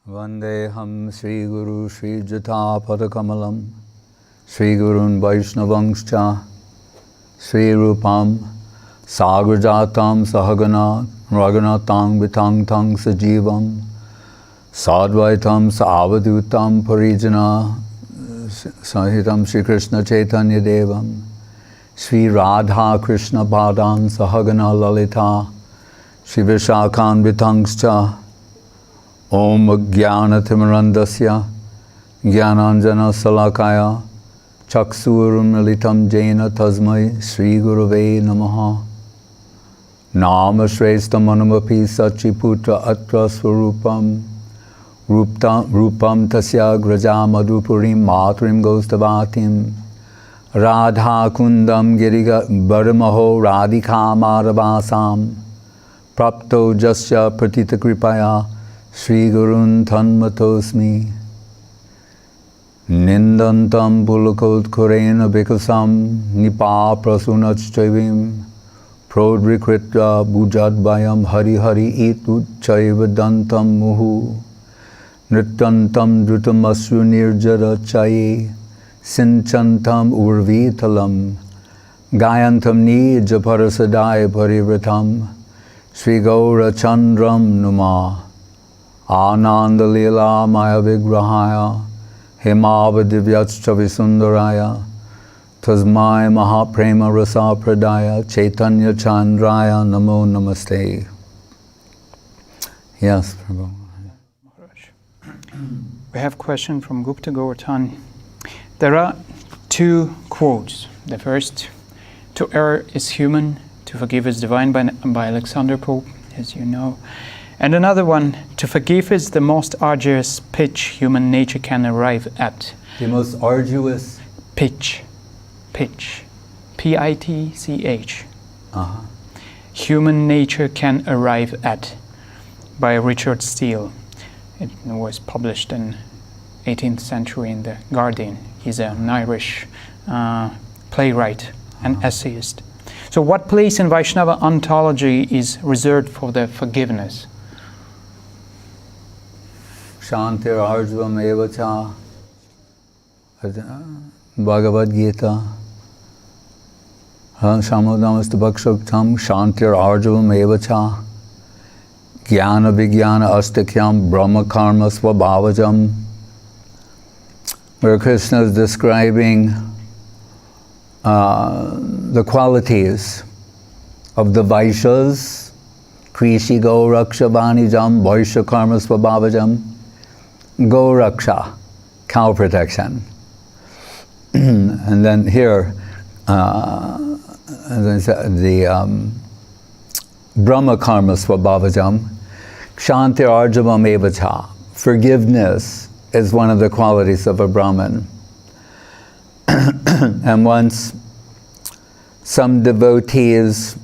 Vandeham Sri Guru Sri Jata Padakamalam Sri Gurun Vaishnavangscha Sri Rupam Sagrajatam Sahagana Raghunatam Vitang Tang Sajivam Sadvaitam Savadutam Parijana Sahitam Sri Krishna Chaitanya Devam Sri Radha Krishna Padan Sahagana Lalita Sri Vishakhan Vitangscha Om Jnana Timirandasya Jnananjana Salakaya Chaksurum Militam Jena Tasmai Sri Gurave Namaha Nama Shrestha Manamapi Sachiputra Atra Swarupam Rupam Tasya Graja Madhupurim Matrim Gostavatim Radha Kundam Giriga Baramaho Radhika Madhavasam Prapto Jasya Pratita Kripaya Sri Gurun Tanmatosmi Nindantam Pulakot Korena Bikasam Nipa Prasunachchavim Prodrikritra Bujadbayam Hari Hari Itu Chaivadantam Muhu Nrittantam Drutamasru Nirjara Chaye Sinchantam Urvitalam Gayantam Ni Japarasadaya Parivratam Sri Gaura Chandram Numa Ananda Lila Maya Vigrahaya Himava Divyachcha Visundaraya Tasmai Mahaprema Rasa Pradaya Chaitanya Chandraya Namo Namaste. Yes, Prabhu. We have a question from Gupta Gaurtan. There are two quotes. The first, to err is human, to forgive is divine, by Alexander Pope, as you know. And another one, to forgive is the most arduous pitch human nature can arrive at. The most arduous? Pitch. P-I-T-C-H. Human nature can arrive at, by Richard Steele. It was published in 18th century in The Guardian. He's an Irish playwright and essayist. So what place in Vaishnava ontology is reserved for the forgiveness? Shantir Arjvam Evacha Bhagavad Gita Samadhamasta Bhakshaktam Shantir Arjvam Evacha Jnana Vijnana Astakyam Brahma Karma Swabhavajam, where Krishna is describing the qualities of the Vaishyas, Krishi Go Raksha Vanijam, Vaishya Karma Swabhavajam, Go Raksha, cow protection. And then here, as I said, the Brahma Karma Swabhavajam, Kshantir Arjavam Evacha, forgiveness is one of the qualities of a Brahmin. And once some devotees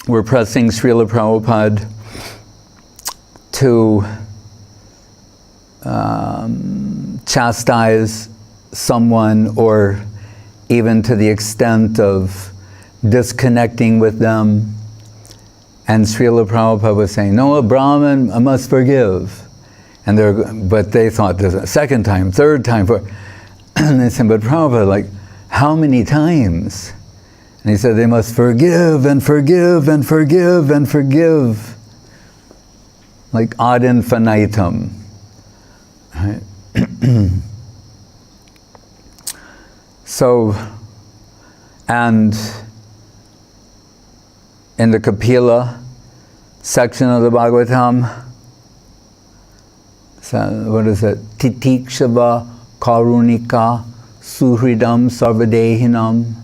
were pressing Srila Prabhupada to chastise someone, or even to the extent of disconnecting with them. And Srila Prabhupada was saying, no, a Brahmin, I must forgive. But they thought this a second time, third time, and they said, but Prabhupada, like, how many times? And he said, they must forgive and forgive and forgive and forgive. Like ad infinitum. Right? So, and in the Kapila section of the Bhagavatam, so what is it? Titikshava karunika suhridam sarvadehinam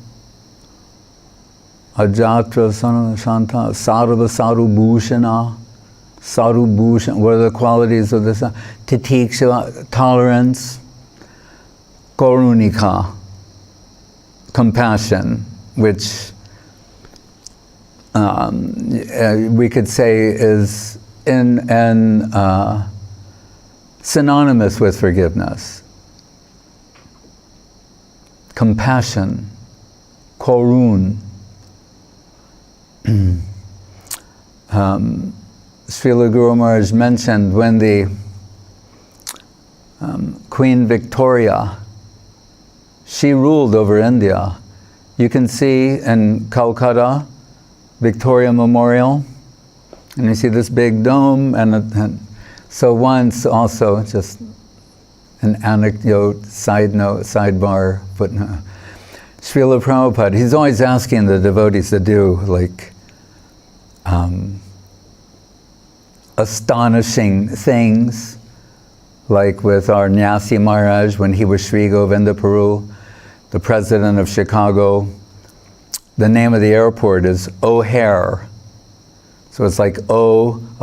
ajatra shanta sarva sarubhushana. Sarubhushan, what are the qualities of this? Titikshava, tolerance. Karunika, compassion, which we could say is synonymous with forgiveness. Compassion, korun. Srila Guru Maharaj mentioned when the Queen Victoria. She ruled over India. You can see in Calcutta, Victoria Memorial, and you see this big dome, and so once also, just an anecdote, side note, sidebar, footnote. Srila Prabhupada, he's always asking the devotees to do like astonishing things, like with our Nyasi Maharaj when he was Sri Govinda Peru, the president of Chicago. The name of the airport is O'Hare. So it's like O''H''A''R''E.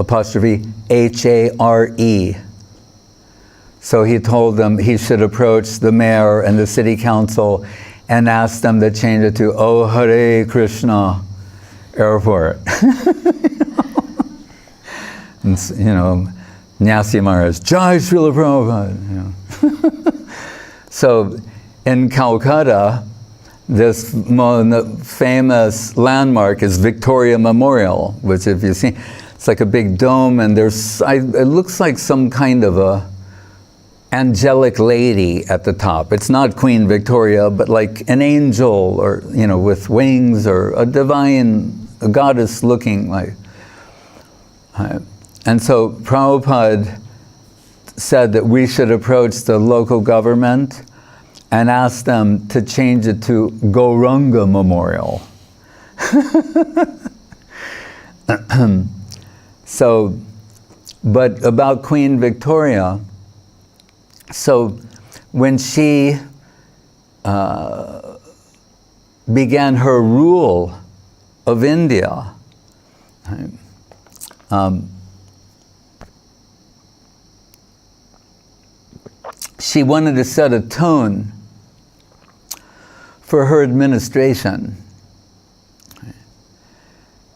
So he told them he should approach the mayor and the city council and ask them to change it to Oh Hare Krishna Airport. And, you know, Nyasi Maharaj, Jai Srila Prabhupada. You know. So in Calcutta, this famous landmark is Victoria Memorial, which if you see, it's like a big dome, and there's, it looks like some kind of a angelic lady at the top. It's not Queen Victoria, but like an angel, or, you know, with wings, or a goddess looking like. And so Prabhupada said that we should approach the local government and ask them to change it to Gauranga Memorial. So, but about Queen Victoria, so when she began her rule of India, she wanted to set a tone for her administration.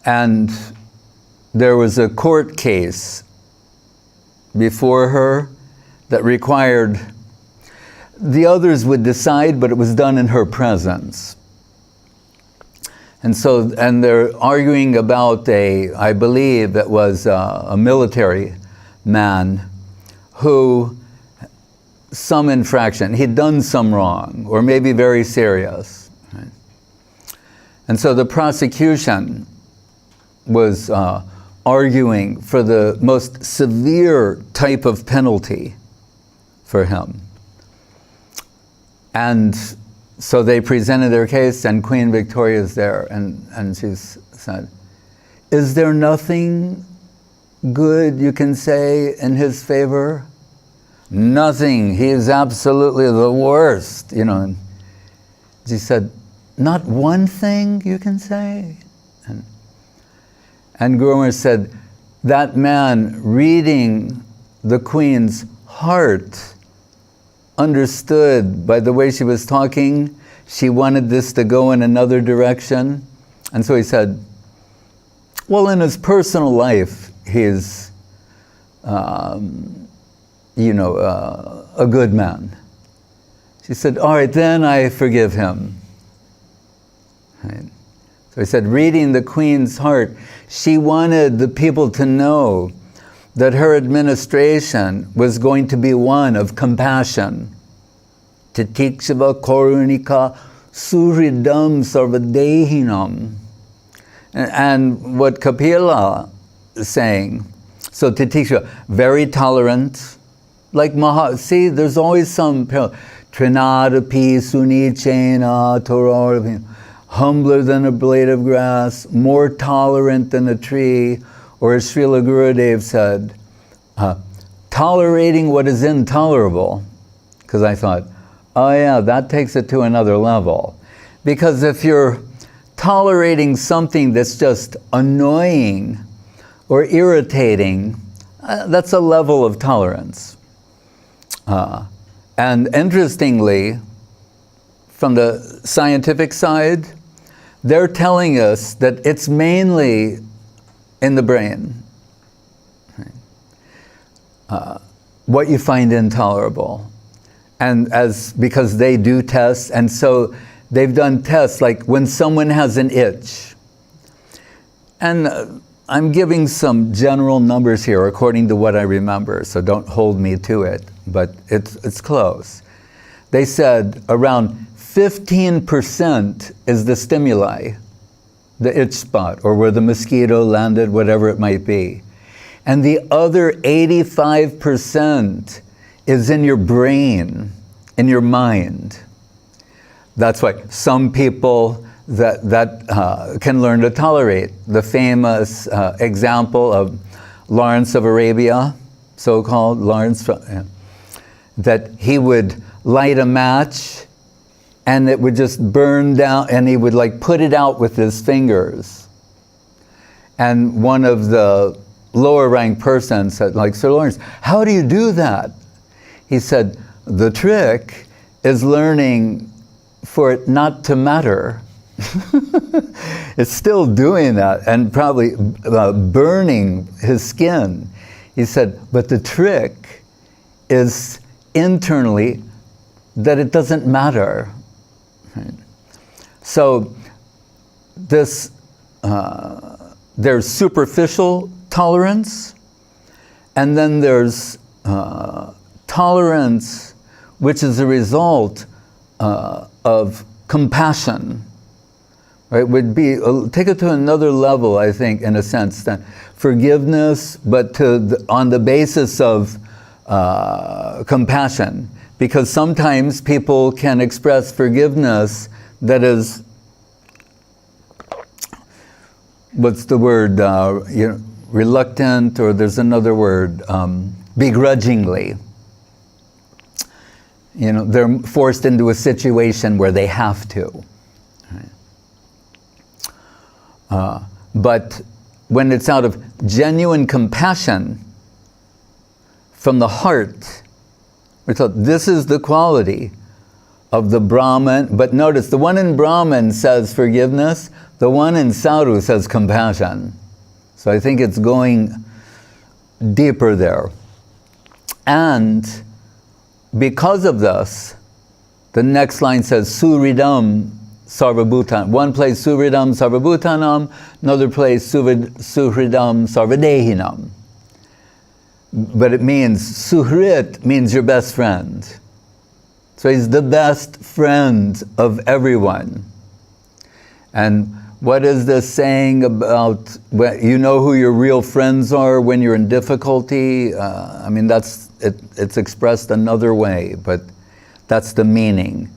And there was a court case before her that required, the others would decide, but it was done in her presence. And so, and they're arguing about I believe it was a military man who, some infraction, he'd done some wrong, or maybe very serious. Right? And so the prosecution was arguing for the most severe type of penalty for him. And so they presented their case, and Queen Victoria's there, and she said, "Is there nothing good you can say in his favor?" "Nothing, he is absolutely the worst," you know. And she said, "Not one thing you can say?" And Guru Maharaj said, that man reading the Queen's heart understood by the way she was talking, she wanted this to go in another direction. And so he said, well, in his personal life, he's, you know, a good man. She said, all right, then I forgive him. Right. So he said, reading the Queen's heart, she wanted the people to know that her administration was going to be one of compassion. Titikshava korunika suridam sarvadehinam. And what Kapila is saying, so Titikshava, very tolerant, like see, there's always some Trinadapi sunichena torah, humbler than a blade of grass, more tolerant than a tree, or as Srila Gurudev said, tolerating what is intolerable. Because I thought, oh yeah, that takes it to another level. Because if you're tolerating something that's just annoying or irritating, that's a level of tolerance. And interestingly, from the scientific side, they're telling us that it's mainly in the brain. What you find intolerable. And because they do tests, and so they've done tests like when someone has an itch. And I'm giving some general numbers here according to what I remember, so don't hold me to it. but it's close. They said around 15% is the stimuli, the itch spot, or where the mosquito landed, whatever it might be. And the other 85% is in your brain, in your mind. That's why some people that can learn to tolerate. The famous example of Lawrence of Arabia, so-called Lawrence, that he would light a match and it would just burn down, and he would like put it out with his fingers. And one of the lower ranked persons said, like, Sir Lawrence, how do you do that? He said, the trick is learning for it not to matter. It's still doing that and probably burning his skin. He said, but the trick is internally that it doesn't matter. Right? So this, there's superficial tolerance, and then there's tolerance which is a result of compassion. Right, would be take it to another level, I think, in a sense, than forgiveness, but on the basis of compassion. Because sometimes people can express forgiveness that is, what's the word, reluctant, or there's another word, begrudgingly. They're forced into a situation where they have to. But when it's out of genuine compassion from the heart, we thought this is the quality of the Brahman. But notice, the one in Brahman says forgiveness, the one in Sadhu says compassion. So I think it's going deeper there. And because of this, the next line says Suridam Sarvabhutan. One place Suridam Sarvabhutanam, another place Suhridam Sarvadehinam. But it means, Suhrit means your best friend. So he's the best friend of everyone. And what is this saying about, you know who your real friends are when you're in difficulty? It's expressed another way, but that's the meaning.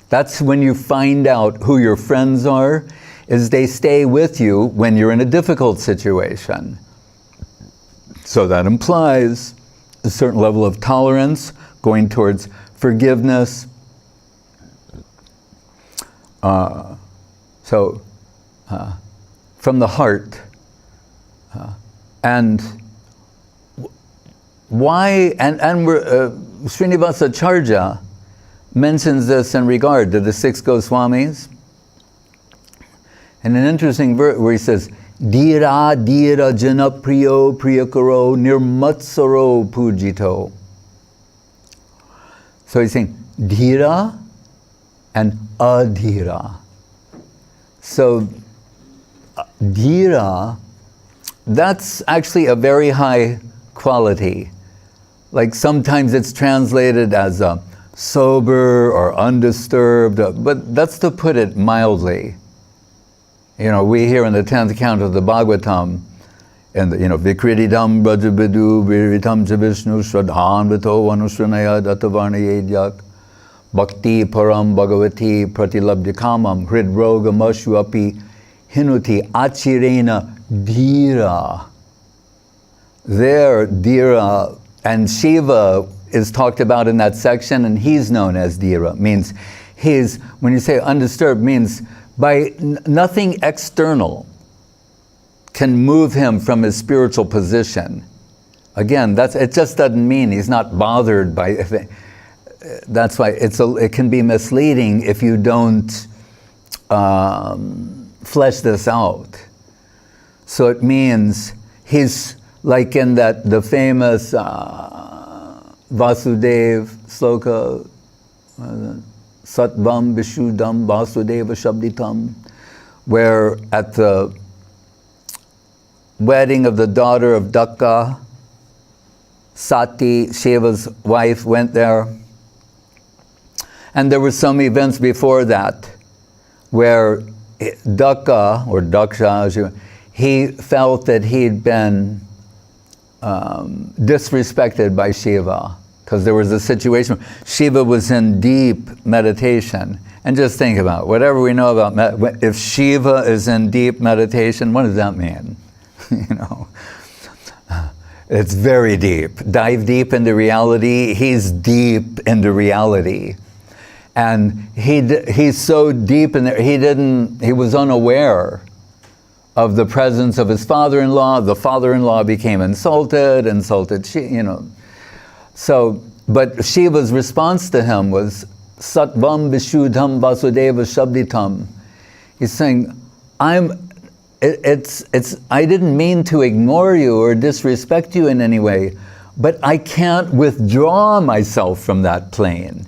That's when you find out who your friends are, is they stay with you when you're in a difficult situation. So that implies a certain level of tolerance, going towards forgiveness. From the heart. And why, and we're, Srinivasacharya mentions this in regard to the 6 Goswamis. And an interesting verse where he says, Dhira dhira jana priyo priyakaro nirmatsaro pujito. So he's saying dhira and adhira. So dhira, that's actually a very high quality. Like sometimes it's translated as sober or undisturbed, but that's to put it mildly. We hear in the 10th count of the Bhagavatam, and Vikrididam Brajabidu Viritam Javishnu Shradhan Vito Anusranaya Datavarnayedyak Bhakti Param Bhagavati Pratilabdhikamam Hridroga Mashu Api Hinuti Achirena Dhira. There, Dhira, and Shiva is talked about in that section, and he's known as Dhira. Means when you say undisturbed, means by nothing external can move him from his spiritual position. Again, it just doesn't mean he's not bothered by it. That's why it can be misleading if you don't flesh this out. So it means he's like in the famous Vasudev sloka, Satvam Vishudam Vasudeva Shabditam, where at the wedding of the daughter of Dakka, Sati, Shiva's wife, went there. And there were some events before that where Daka, or Daksha, he felt that he'd been disrespected by Shiva, because there was a situation. Shiva was in deep meditation. And just think about it. Whatever we know about, if Shiva is in deep meditation, what does that mean? You know, it's very deep. Dive deep into reality. He's deep into reality. And he's so deep in there, he was unaware of the presence of his father-in-law. The father-in-law became insulted, you know. So, but Shiva's response to him was, Satvam Vishuddham Vasudeva Shabditam. He's saying, I didn't mean to ignore you or disrespect you in any way, but I can't withdraw myself from that plane.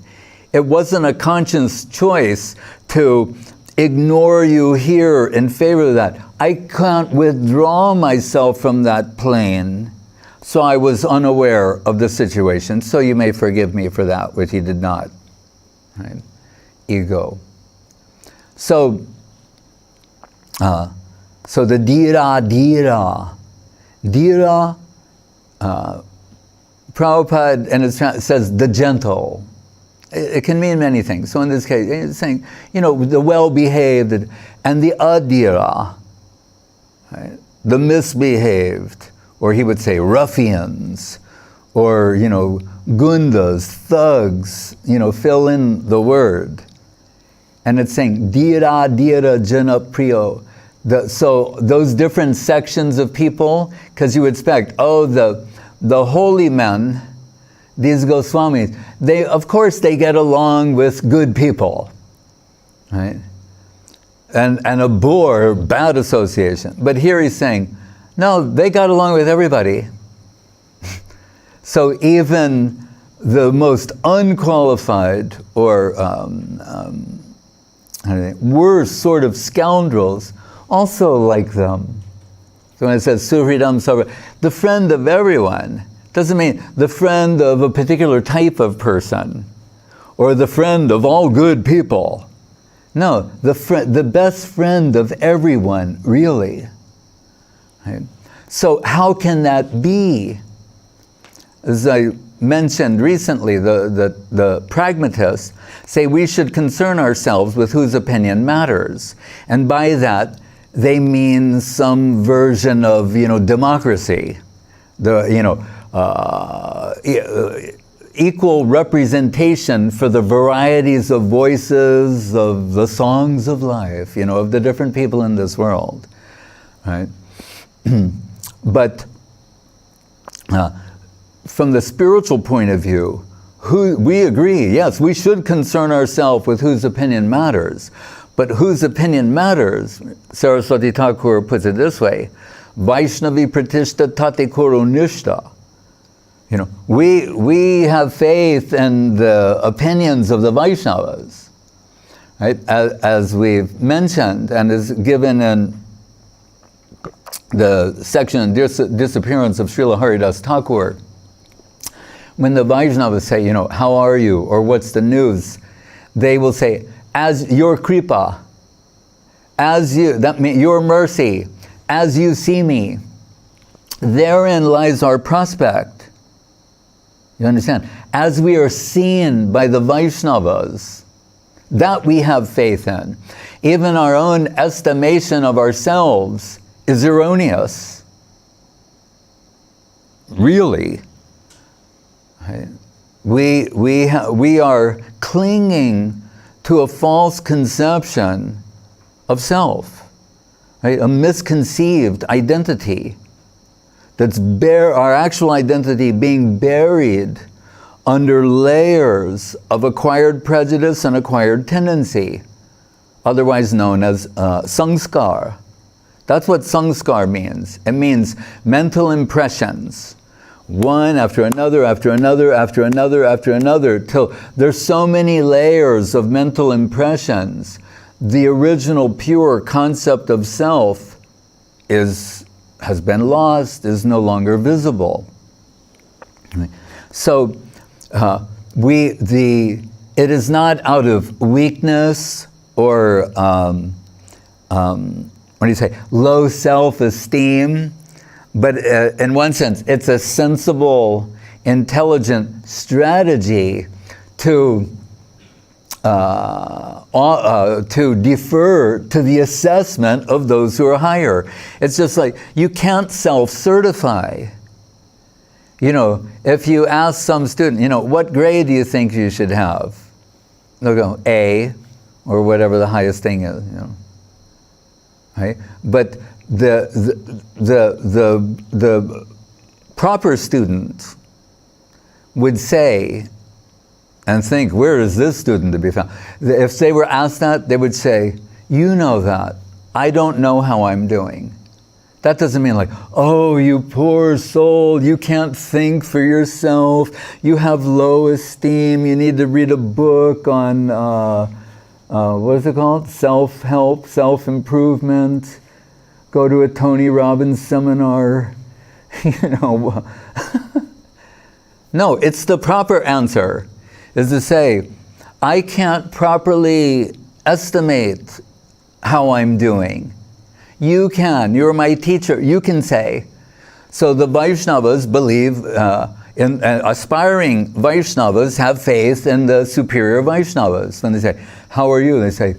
It wasn't a conscious choice to ignore you here in favor of that. I can't withdraw myself from that plane, so I was unaware of the situation. So you may forgive me for that, which he did not. Right? Ego. So the dhira, Prabhupada, and it says the gentle. It can mean many things. So in this case, it's saying, you know, the well-behaved, and the adhira, right? The misbehaved, or he would say ruffians, or, you know, gundas, thugs, you know, fill in the word. And it's saying, dhira jana priyo. So those different sections of people, because you would expect, oh, the holy men, these Goswamis, of course they get along with good people, right? And abhor bad association. But here he's saying, no, they got along with everybody. So even the most unqualified or worst sort of scoundrels also like them. So when it says Suhridam Sabra, the friend of everyone, doesn't mean the friend of a particular type of person or the friend of all good people. No, the best friend of everyone, really. Right? So how can that be? As I mentioned recently, the pragmatists say we should concern ourselves with whose opinion matters. And by that, they mean some version of, you know, democracy. Equal representation for the varieties of voices of the songs of life, you know, of the different people in this world, right? But from the spiritual point of view, we agree, yes, we should concern ourselves with whose opinion matters. But whose opinion matters, Saraswati Thakur puts it this way, Vaishnavi Pratishta Tate Koro Nishta. You know, we have faith in the opinions of the Vaishnavas, right? As we've mentioned and is given in the section Disappearance of Srila Haridas Thakur. When the Vaishnavas say, you know, how are you? Or what's the news? They will say, as your kripa, as you, that means your mercy, as you see me, therein lies our prospect. You understand? As we are seen by the Vaishnavas, that we have faith in. Even our own estimation of ourselves is erroneous. Really. Right? We are clinging to a false conception of self, right? A misconceived identity that's our actual identity being buried under layers of acquired prejudice and acquired tendency, otherwise known as sanskar. That's what sanskar means. It means mental impressions, one after another, after another, after another, after another, till there's so many layers of mental impressions. The original pure concept of self has been lost, is no longer visible. So it is not out of weakness or what do you say, low self-esteem, but in one sense, it's a sensible, intelligent strategy to defer to the assessment of those who are higher. It's just like, you can't self-certify. You know, if you ask some student, you know, what grade do you think you should have? They'll go, A, or whatever the highest thing is, you know. Right? But the proper student would say and think, where is this student to be found? If they were asked that, they would say, you know that. I don't know how I'm doing. That doesn't mean like, oh, you poor soul, you can't think for yourself, you have low esteem, you need to read a book on, what is it called? Self-help, self-improvement, go to a Tony Robbins seminar, you know. No, it's the proper answer, is to say, I can't properly estimate how I'm doing. You can, you're my teacher, you can say. So the Vaishnavas believe, aspiring Vaishnavas have faith in the superior Vaishnavas. When they say, how are you? They say,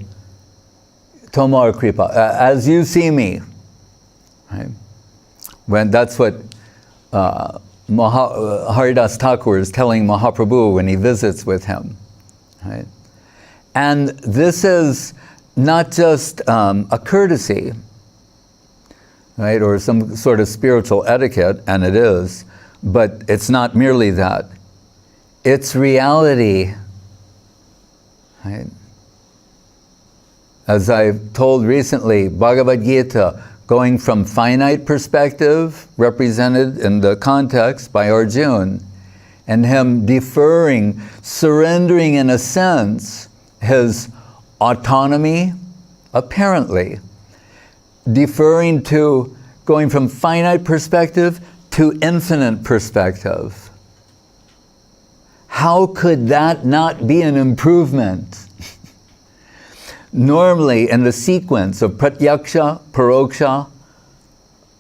Tomar Kripa, as you see me. Right? When that's what Haridas Thakur is telling Mahaprabhu when he visits with him. Right? And this is not just a courtesy, right, or some sort of spiritual etiquette, and it is, but it's not merely that. It's reality. Right? As I've told recently, Bhagavad Gita, going from finite perspective, represented in the context by Arjuna, and him deferring, surrendering in a sense, his autonomy, apparently, deferring to going from finite perspective to infinite perspective. How could that not be an improvement? Normally, in the sequence of pratyaksha, paroksha,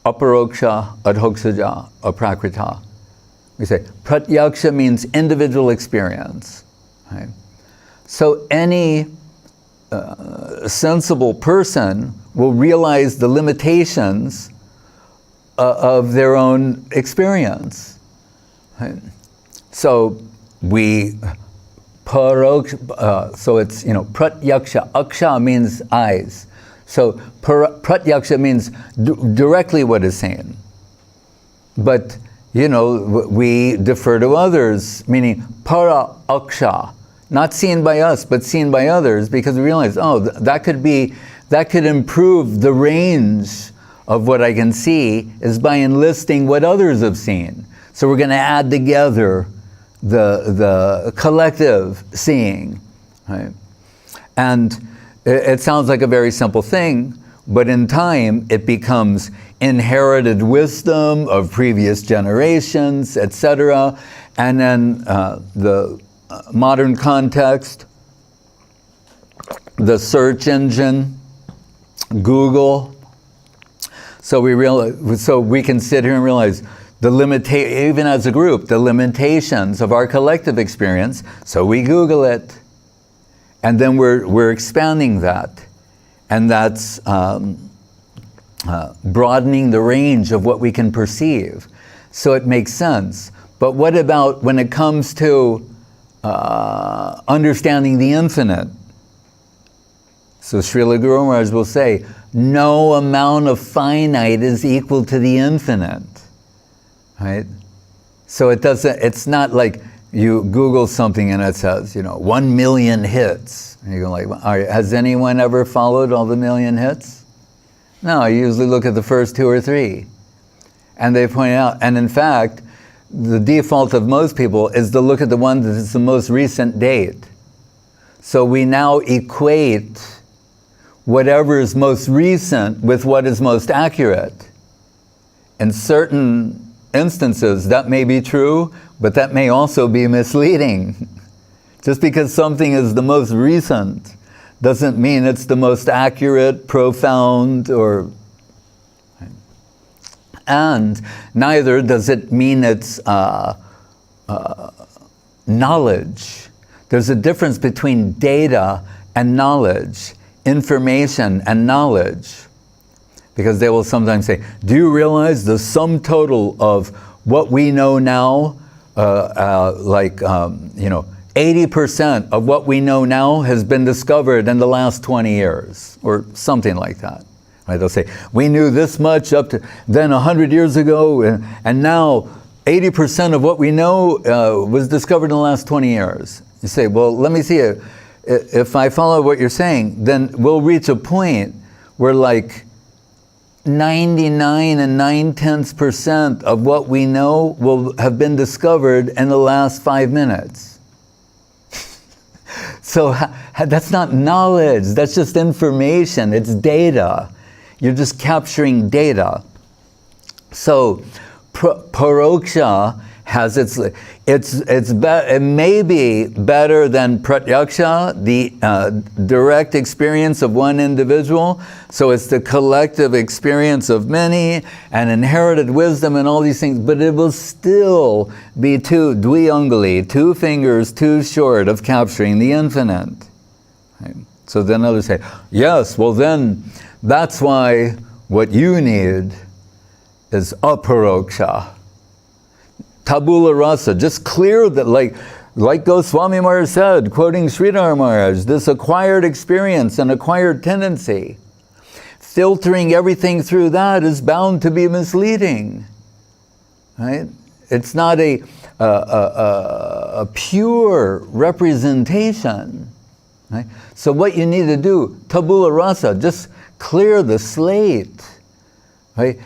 aparoksha, adhoksaja, aprakrita, we say pratyaksha means individual experience. Right? So any sensible person will realize the limitations of their own experience. Right? So we so it's, you know, pratyaksha. Aksha means eyes. So pratyaksha means directly what is seen. But, you know, we defer to others, meaning para aksha. Not seen by us, but seen by others, because we realize, oh, that could improve the range of what I can see is by enlisting what others have seen. So we're going to add together the collective seeing. Right? And it sounds like a very simple thing, but in time it becomes inherited wisdom of previous generations, etc. And then the modern context, the search engine, Google. So we can sit here and realize even as a group, the limitations of our collective experience. So we Google it, and then we're expanding that, and that's broadening the range of what we can perceive. So it makes sense. But what about when it comes to understanding the infinite? So Srila Guru Maharaj will say, no amount of finite is equal to the infinite. Right? So it's not like you Google something and it says, 1 million hits. And you go like, has anyone ever followed all the million hits? No, I usually look at the first 2 or 3. And they point out, and in fact, the default of most people is to look at the one that is the most recent date. So we now equate whatever is most recent with what is most accurate. In certain instances, that may be true, but that may also be misleading. Just because something is the most recent doesn't mean it's the most accurate, profound, and neither does it mean it's knowledge. There's a difference between data and knowledge, information and knowledge. Because they will sometimes say, do you realize the sum total of what we know now, 80% of what we know now has been discovered in the last 20 years, or something like that. Right? They'll say, we knew this much up to then 100 years ago, and now 80% of what we know was discovered in the last 20 years. You say, well, let me see, if I follow what you're saying, then we'll reach a point where like 99 and 9/10% of what we know will have been discovered in the last 5 minutes. So that's not knowledge, that's just information, it's data. You're just capturing data. So paroksha has it may be better than pratyaksha, the direct experience of one individual. So it's the collective experience of many and inherited wisdom and all these things, but it will still be dviyangali, 2 fingers too short of capturing the infinite. Right? So then others say, yes, well then that's why what you need is aparoksha. Tabula rasa, just clear that, like Goswami Maharaj said, quoting Sridhar Maharaj, this acquired experience and acquired tendency, filtering everything through that is bound to be misleading. Right? It's not a pure representation. Right? So what you need to do, tabula rasa, just clear the slate, right?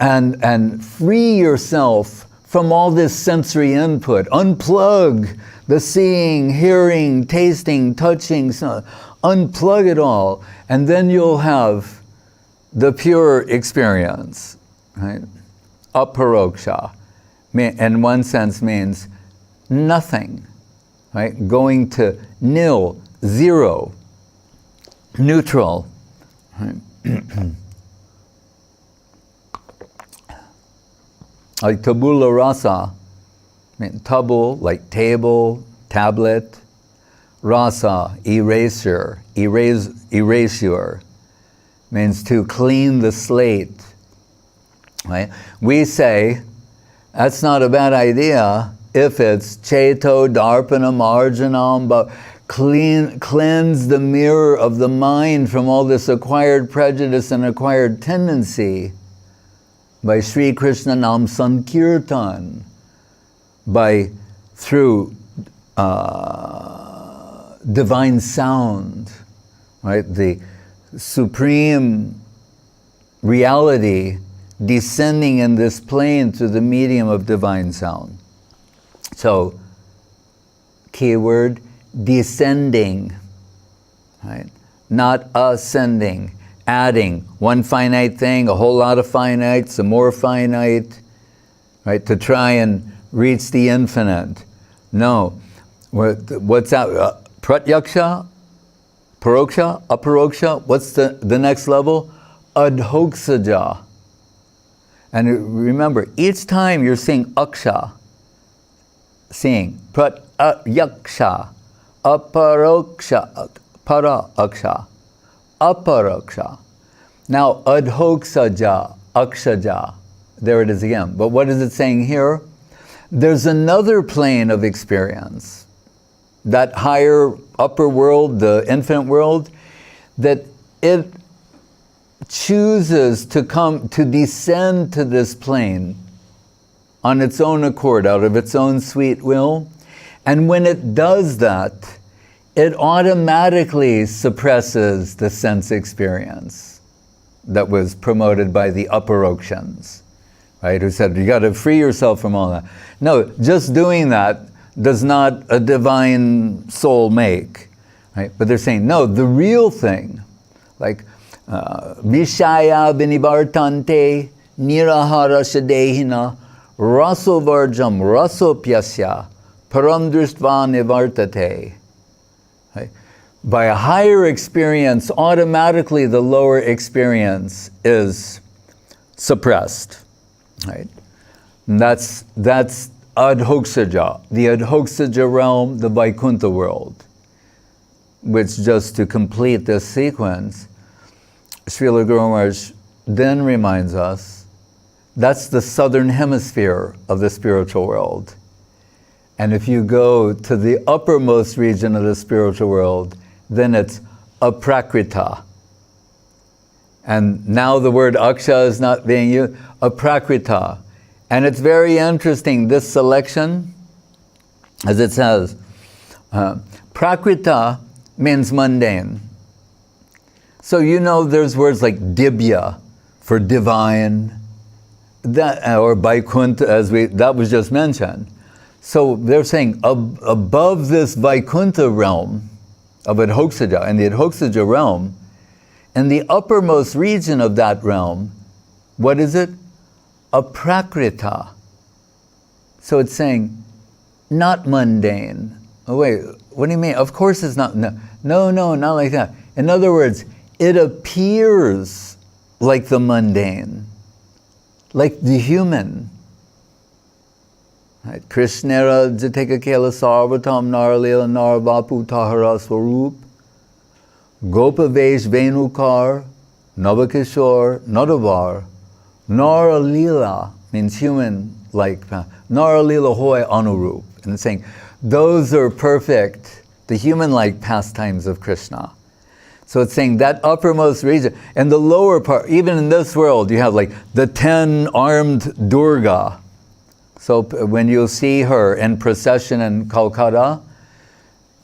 And free yourself from all this sensory input. Unplug the seeing, hearing, tasting, touching, unplug it all, and then you'll have the pure experience, right? Aparoksha, in one sense means nothing, right? Going to nil, zero, neutral, right? Like tabula rasa, tabul, like table, tablet, rasa, erasure, means to clean the slate. Right? We say that's not a bad idea if it's cheto darpana marjanam, but cleanse the mirror of the mind from all this acquired prejudice and acquired tendency by Sri Krishna Nam Sankirtan, through divine sound, right? The supreme reality descending in this plane through the medium of divine sound. So, keyword, descending, right? Not ascending. Adding one finite thing, a whole lot of finite, some more finite, right, to try and reach the infinite. No. What's that? Pratyaksha, paroksha, aparoksha. What's the next level? Adhoksaja. And remember, each time you're saying aksha, saying pratyaksha, aparoksha, para-aksha, aparoksha. Now, adhoksaja, akshaja. There it is again. But what is it saying here? There's another plane of experience, that higher upper world, the infinite world, that it chooses to descend to this plane on its own accord, out of its own sweet will. And when it does that, it automatically suppresses the sense experience that was promoted by the aparokshans, right? Who said, you got to free yourself from all that. No, just doing that does not a divine soul make, right? But they're saying, no, the real thing, like, Vishaya binivartante nirahara shadehina rasovarjam rasopyasya param drishtva nivartate. Right? By a higher experience, automatically the lower experience is suppressed. Right? And that's adhoksaja, the adhoksaja realm, the Vaikuntha world. Which, just to complete this sequence, Srila Guru Maharaj then reminds us, that's the southern hemisphere of the spiritual world. And if you go to the uppermost region of the spiritual world, then it's aprakrita. And now the word aksha is not being used, aprakrita. And it's very interesting, this selection, as it says, prakrita means mundane. So you know there's words like dibya for divine, that, or Vaikuntha, that was just mentioned. So they're saying above this Vaikuntha realm of Adhoksaja, and the Adhoksaja realm, in the uppermost region of that realm, what is it? Aprakrita. So it's saying, not mundane. Oh wait, what do you mean? Of course it's not. No, not like that. In other words, it appears like the mundane, like the human. Right? Krishnera jateka kela sarvatam naralila narvapu tahara swarup gopavesh venukar navakishore nadavar naralila means human like naralila hoy anurup. And it's saying those are perfect, the human-like pastimes of Krishna. So it's saying that uppermost region, and the lower part, even in this world, you have like the 10-armed Durga. So when you'll see her in procession in Calcutta,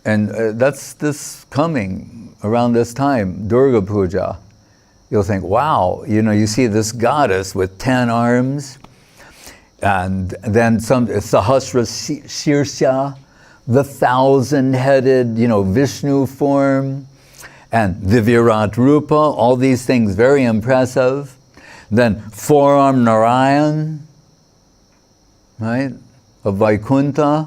and that's this coming around this time, Durga Puja, you'll think, wow, you see this goddess with 10 arms, and then some Sahasra Shirsha, the 1,000-headed, Vishnu form, and the Virat Rupa, all these things very impressive. Then four-armed Narayan, right, of Vaikuntha.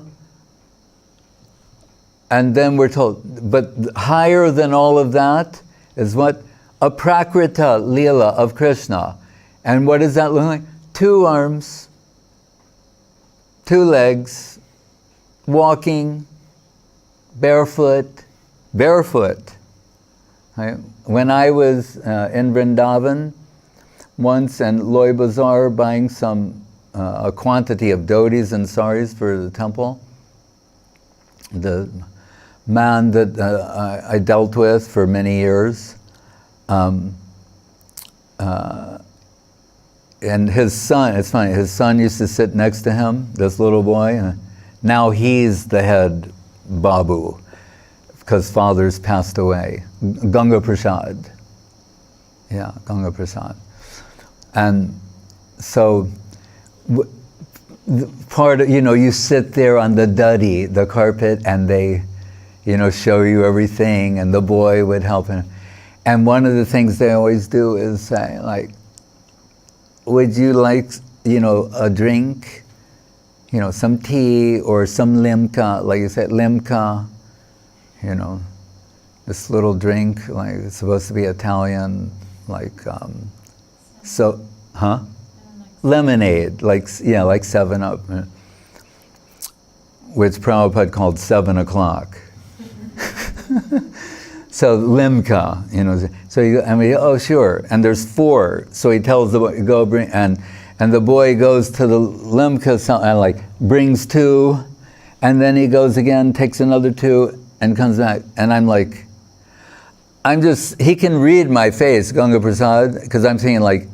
And then we're told, but higher than all of that is what? Aprakrita Leela of Krishna. And what does that look like? 2 arms, 2 legs, walking, barefoot. Right? When I was in Vrindavan once and Loy Bazaar buying a quantity of dhotis and saris for the temple, the man that I dealt with for many years, and his son, it's funny, his son used to sit next to him, this little boy, and now he's the head Babu, because father's passed away. Ganga Prasad. Yeah, Ganga Prasad. And so, part of, you sit there on the duddy, the carpet, and they, show you everything, and the boy would help him. And one of the things they always do is say, like, would you like, a drink? Some tea or some limca, like you said, limca, this little drink, like it's supposed to be Italian, like, lemonade, like 7-Up, which Prabhupada called 7 o'clock. So limca, so oh sure, and there's 4, so he tells the boy, go bring, and the boy goes to the limca and like brings 2, and then he goes again, takes another 2, and comes back, and I'm like, he can read my face, Ganga Prasad, because I'm thinking like,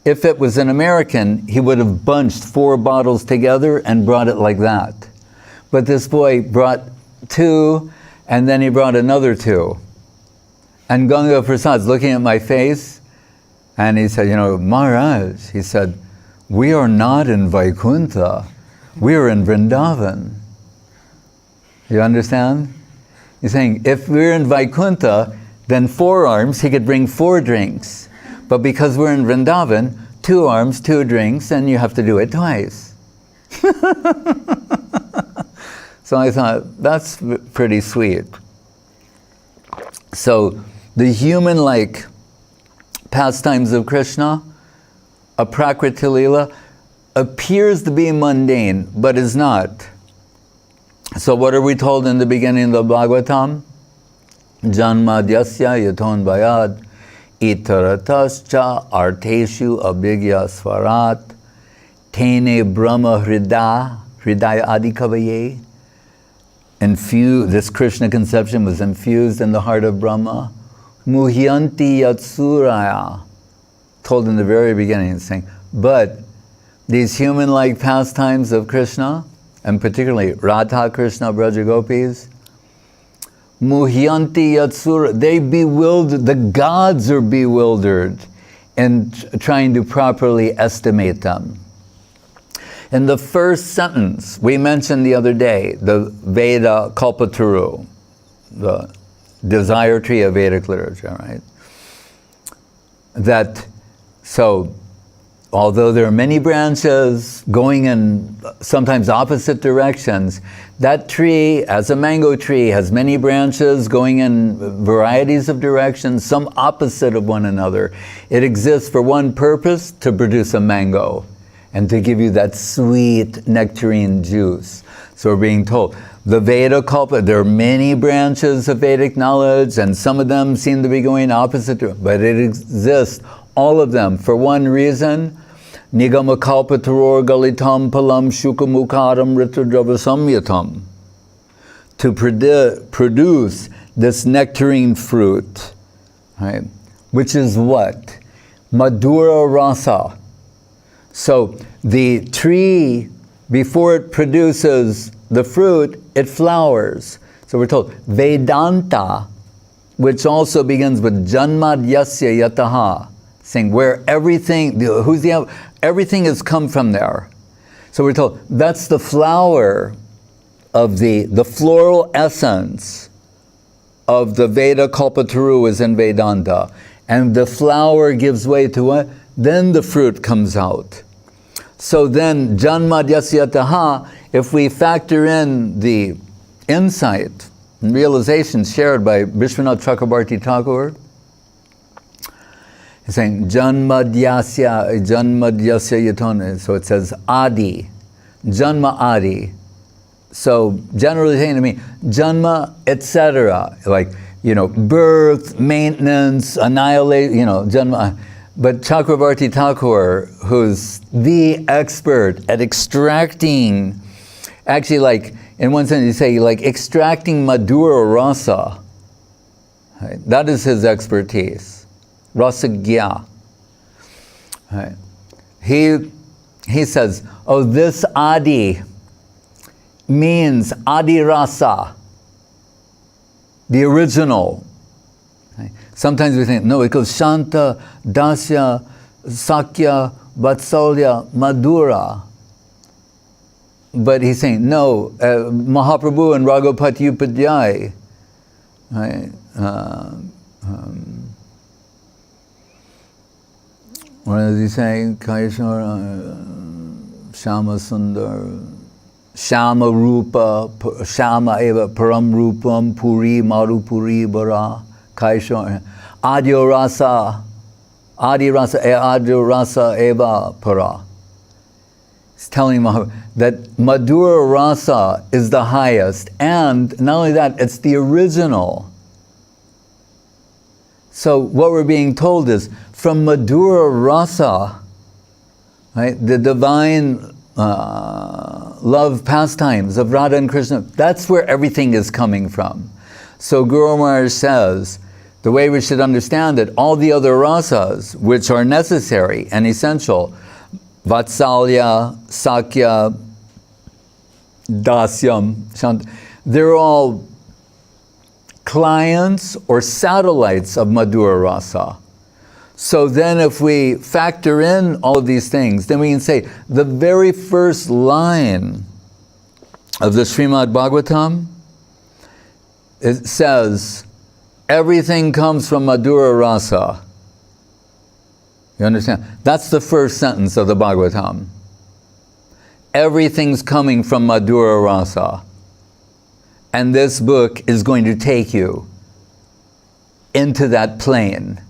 if it was an American, he would have bunched 4 bottles together and brought it like that. But this boy brought 2, and then he brought another 2. And Ganga Prasad's looking at my face, and he said, Maharaj, he said, we are not in Vaikuntha, we are in Vrindavan. You understand? He's saying, if we're in Vaikuntha, then 4 arms, he could bring 4 drinks. But because we're in Vrindavan, 2 arms, 2 drinks, and you have to do it twice. So I thought, that's pretty sweet. So the human-like pastimes of Krishna, a Prakriti Lila, appears to be mundane, but is not. So what are we told in the beginning of the Bhagavatam? Janmadyasya yaton bayad itaratascha arteshu abhigya swarat tene brahma hridaya adikavaye. This Krishna conception was infused in the heart of Brahma. Muhyanti yatsuraya, told in the very beginning, saying, but these human-like pastimes of Krishna, and particularly Radha Krishna Braja Gopis, Muhyanti yatsura, they bewildered, the gods are bewildered in trying to properly estimate them. In the first sentence, we mentioned the other day, the Veda Kalpataru, the desire tree of Vedic literature, right? So, although there are many branches going in sometimes opposite directions, that tree, as a mango tree, has many branches going in varieties of directions, some opposite of one another. It exists for one purpose, to produce a mango and to give you that sweet nectarine juice. So we're being told, the Veda Kalpa, there are many branches of Vedic knowledge, and some of them seem to be going opposite, but it exists, all of them, for one reason. Nigama kalpataror galitam palam shukamukaram ritadravasamyatam. To produce this nectarine fruit, right? Which is what? Madurarasa. So the tree, before it produces the fruit, it flowers. So we're told, Vedanta, which also begins with Janmadyasya yataha, saying where everything, everything has come from there. So we're told, that's the flower of the floral essence of the Veda Kalpataru is in Vedanta. And the flower gives way to what? Then the fruit comes out. So then, Janmadyasya yataha, if we factor in the insight and realization shared by Vishwanath Chakrabarti Thakur, he's saying, Janmadyasya yatone, so it says Adi, Janma Adi. So generally saying to me, Janma, etc., like, birth, maintenance, annihilation, Janma. But Chakrabarti Thakur, who's the expert at extracting, actually, like, in one sense you say, like, extracting Madurarasa, right? That is his expertise. Rasagya. Right? He says, oh, this Adi means Adi Rasa, the original. Right? Sometimes we think, no, it goes Shanta, Dasya, Sakya, Vatsalya, Madhura. But he's saying, no, Mahaprabhu and Raghupati Upadhyay, right? What is he saying? Kaishwara, Shama Sundar, Shama Rupa, Shama Eva Param Rupam, Puri, Marupuri, Bara, Kaishwara, Adyo Rasa Eva Para. He's telling Mahaprabhu that Madhura Rasa is the highest, and not only that, it's the original. So what we're being told is, from Madhura Rasa, right, the divine love pastimes of Radha and Krishna, that's where everything is coming from. So Guru Maharaj says, the way we should understand it, all the other rasas, which are necessary and essential, Vatsalya, Sakya, Dasyam, they're all clients or satellites of Madhura Rasa. So then if we factor in all of these things, then we can say the very first line of the Srimad Bhagavatam, it says, everything comes from Madhura Rasa. You understand? That's the first sentence of the Bhagavatam. everything's coming from Madurarasa. And this book is going to take you into that plane.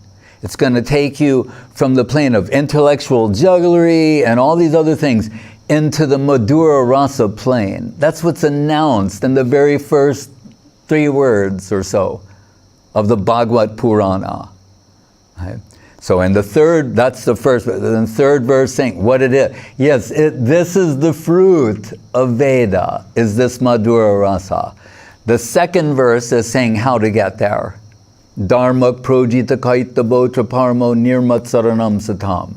It's going to take you from the plane of intellectual jugglery and all these other things into the Madurarasa plane. That's what's announced in the very first 3 words or so of the Bhagavad Purana. Right? So in the third, that's the first, the third verse saying what it is. Yes, this is the fruit of Veda, is this Madurarasa. The second verse is saying how to get there. Dharma projita kaita botra parmo nirmat saranam satam.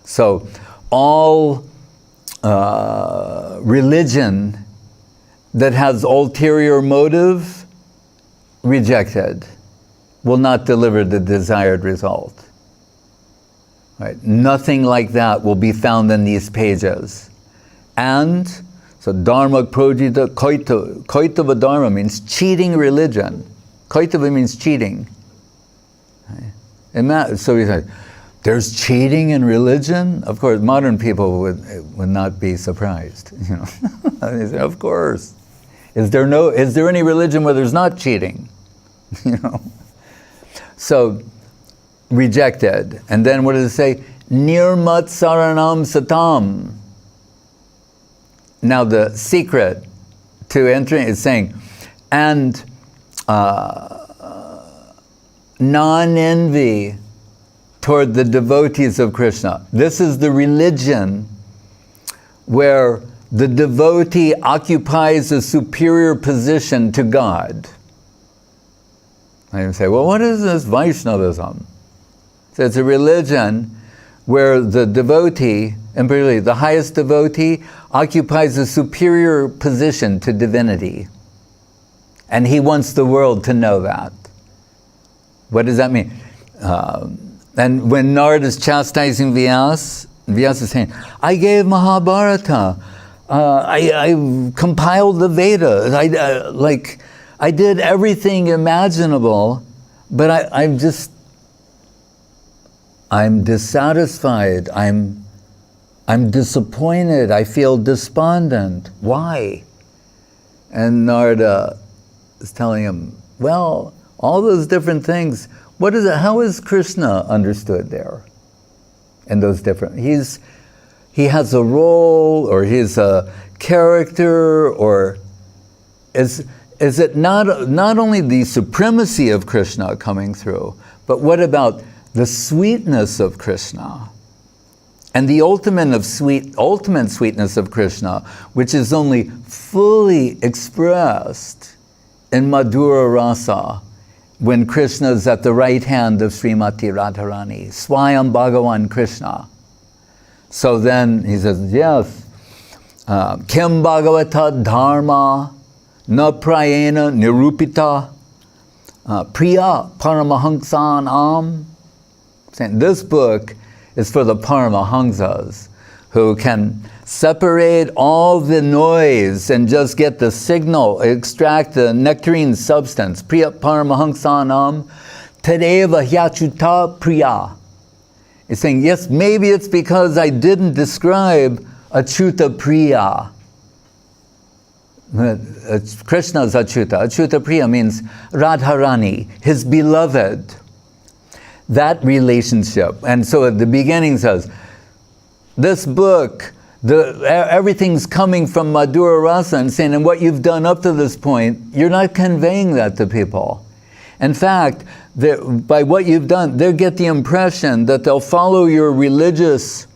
So all religion that has ulterior motive, rejected, will not deliver the desired result. Right? Nothing like that will be found in these pages. And so dharma projita kaitava dharma means cheating religion. Kaitava means cheating. Right? So he said, there's cheating in religion? Of course, modern people would not be surprised. You know, they say, of course. Is there any religion where there's not cheating? You know. So rejected. And then what does it say? Nirmat saranam satam. Now the secret to entering is saying, and non-envy toward the devotees of Krishna. This is the religion where the devotee occupies a superior position to God. I say, well, what is this Vaishnavism? So it's a religion where the devotee, and particularly the highest devotee, occupies a superior position to divinity. And he wants the world to know that. What does that mean? And when Narada is chastising Vyasa, Vyasa is saying, I gave Mahabharata, I compiled the Vedas, I did everything imaginable, but I'm dissatisfied, I'm disappointed, I feel despondent. Why? And Narada is telling him, well, all those different things, what is it? How is Krishna understood there? And those different, he has a role, or he's a character, or is it not only the supremacy of Krishna coming through, but what about the sweetness of Krishna? And the ultimate sweetness of Krishna, which is only fully expressed in Madurarasa, when Krishna is at the right hand of Srimati Radharani, Swayam Bhagavan Krishna. So then he says, yes, Kim Bhagavata Dharma Na Prayena Nirupita Priya Paramahansan Am. Saying this book is for the Paramahansas who can separate all the noise and just get the signal, extract the nectarine substance. Priya Paramahansanam Tadeva Hyachuta Priya. It's saying, yes, maybe it's because I didn't describe Achyuta Priya. Krishna's Achyuta. Achyuta Priya means Radharani, his beloved. That relationship. And so at the beginning says, this book, everything's coming from Madurarasa, and saying, and what you've done up to this point, you're not conveying that to people. In fact, by what you've done, they'll get the impression that they'll follow your religious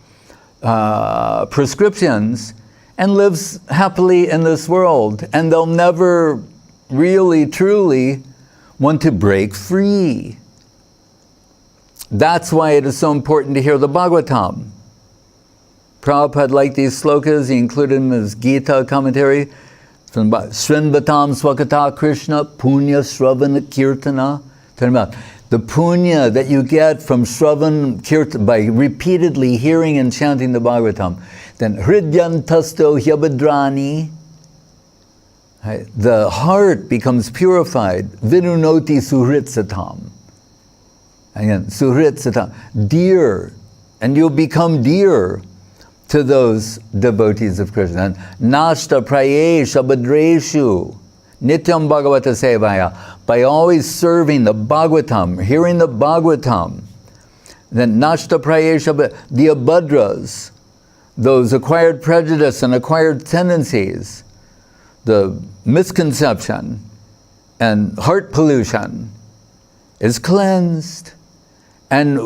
prescriptions and live happily in this world, and they'll never really, truly want to break free. That's why it is so important to hear the Bhagavatam. Prabhupada liked these slokas. He included them in his Gita commentary. Srinvatam Swakata Krishna Punya Shravana Kirtana. Talking about the punya that you get from Shravan Kirtana by repeatedly hearing and chanting the Bhagavatam. Then Hridyantasto Hyabadrani. The heart becomes purified. Vinunoti Suhritsatam. Again, Suhritsatam. Dear. And you'll become dear to to those devotees of Krishna. And Nashta prayesha bhadreshu nityam bhagavata sevaya. By always serving the Bhagavatam, hearing the Bhagavatam, then Nashta prayesha, the abhadras, those acquired prejudice and acquired tendencies, the misconception and heart pollution is cleansed. And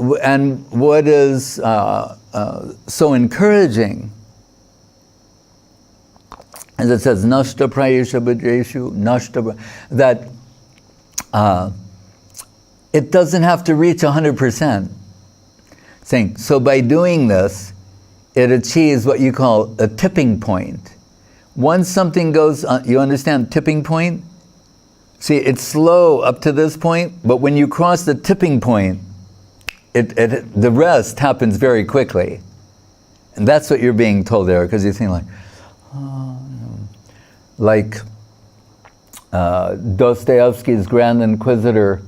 what is so encouraging, as it says, Nashta prayesha bhadreshu, Nashta, that it doesn't have to reach 100%. Saying, so by doing this, it achieves what you call a tipping point. Once something goes, you understand tipping point? See, it's slow up to this point, but when you cross the tipping point, the rest happens very quickly. And that's what you're being told there, because you think like Dostoevsky's Grand Inquisitor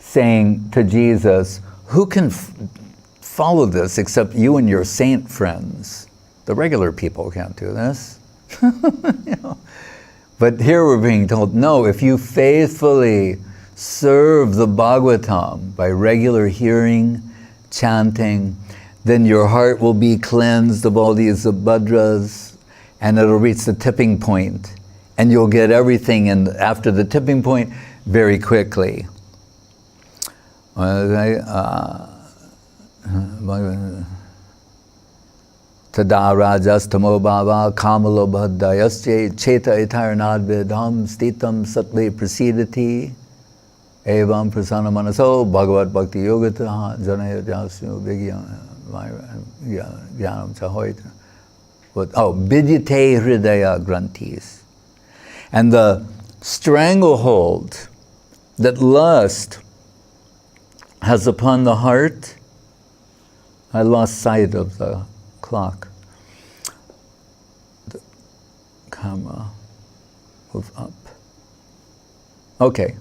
saying to Jesus, who can follow this except you and your saint friends? The regular people can't do this. You know? But here we're being told, no, if you faithfully serve the Bhagavatam by regular hearing, chanting, then your heart will be cleansed of all these abhadras, and it'll reach the tipping point, and you'll get everything after the tipping point very quickly. Tada rajastamo bhava kamalo bhaddayasche cheta itarnad vedam stitam satve prasidati evam prasana manaso bhagavat bhakti yogata janaya jasya vijnanam chahoita. Vidyate hridaya grantis. And the stranglehold that lust has upon the heart, I lost sight of the clock. The camera, move up. Okay.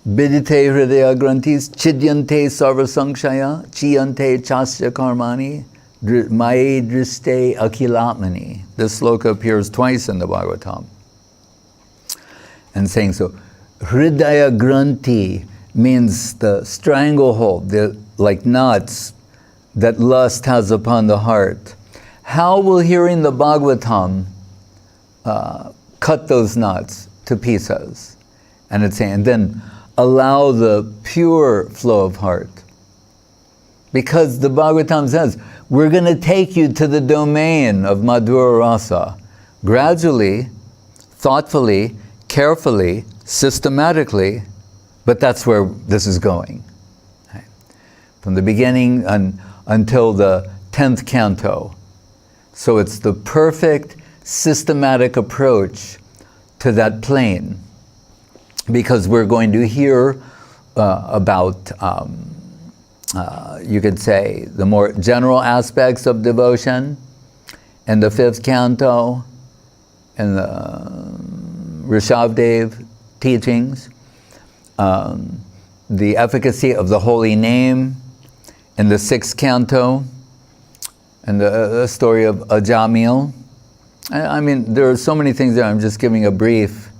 Vidyate hridaya grantis, chidyante sarva sankshaya, chiyante chasya karmani, maye driste akilatmani. This sloka appears twice in the Bhagavatam. And saying so, hridaya granti means the stranglehold, like knots that lust has upon the heart. How will hearing the Bhagavatam cut those knots to pieces? And it's saying, and then allow the pure flow of heart. Because the Bhagavatam says, we're going to take you to the domain of Madurarasa. Gradually, thoughtfully, carefully, systematically, but that's where this is going. Right? From the beginning until the 10th canto. So it's the perfect systematic approach to that plane. Because we're going to hear about, you could say, the more general aspects of devotion in the 5th canto, in the Rishabdev teachings, the efficacy of the holy name in the 6th canto, and the story of Ajamil. I mean, there are so many things there. I'm just giving a brief,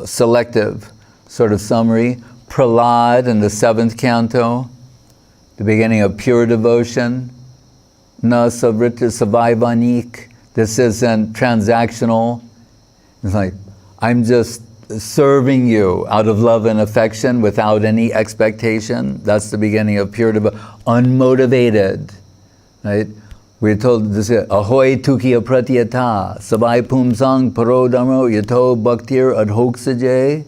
selective sort of summary. Prahlad in the 7th canto, the beginning of pure devotion. Na savrita savaivanik. This isn't transactional. It's like, I'm just serving you out of love and affection without any expectation. That's the beginning of pure devotion. Unmotivated, right? We're told this is ahoy tukiya pratyata sabai pumsang parodamo yato bhaktir adhoksaje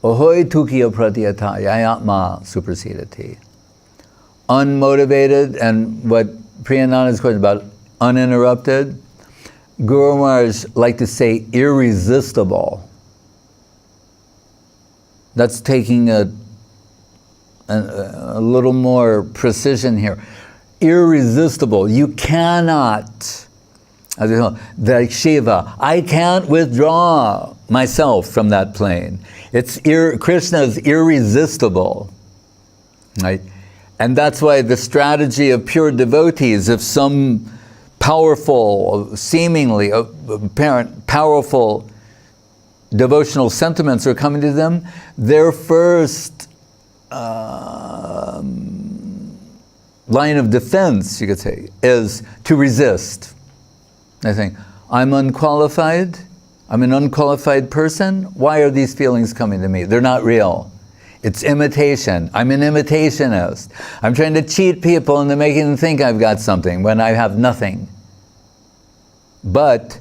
ahoy tukiya pratyata yayatma supersedati. Unmotivated, and what Priyananda's question about uninterrupted, Guru Maharaj like to say irresistible. That's taking a little more precision here. Irresistible. You cannot, like Shiva, I can't withdraw myself from that plane. Krishna is irresistible, right? And that's why the strategy of pure devotees, if some powerful, seemingly apparent, powerful devotional sentiments are coming to them, their first line of defense, you could say, is to resist. They think, I'm unqualified, I'm an unqualified person, why are these feelings coming to me? They're not real. It's imitation. I'm an imitationist. I'm trying to cheat people into making them think I've got something when I have nothing. But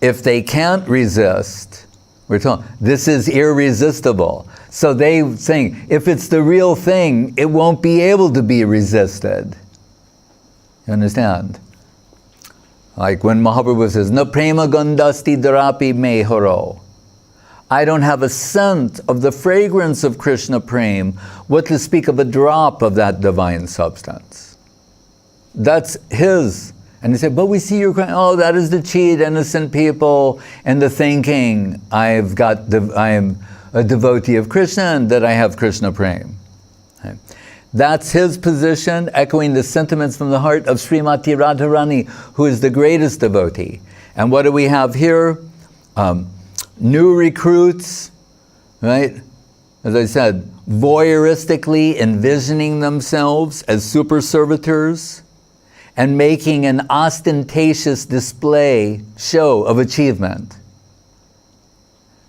if they can't resist, we're told, this is irresistible. So they think, if it's the real thing, it won't be able to be resisted. You understand? Like when Mahaprabhu says, Na prema gandhasti darapi me haro. I don't have a scent of the fragrance of Krishna Prem, what to speak of a drop of that divine substance. That's his. And he said, but we see you're crying, oh, that is to cheat innocent people into thinking I am a devotee of Krishna and that I have Krishna Prem. Okay. That's his position, echoing the sentiments from the heart of Srimati Radharani, who is the greatest devotee. And what do we have here? New recruits, right? As I said, voyeuristically envisioning themselves as super servitors and making an ostentatious show of achievement.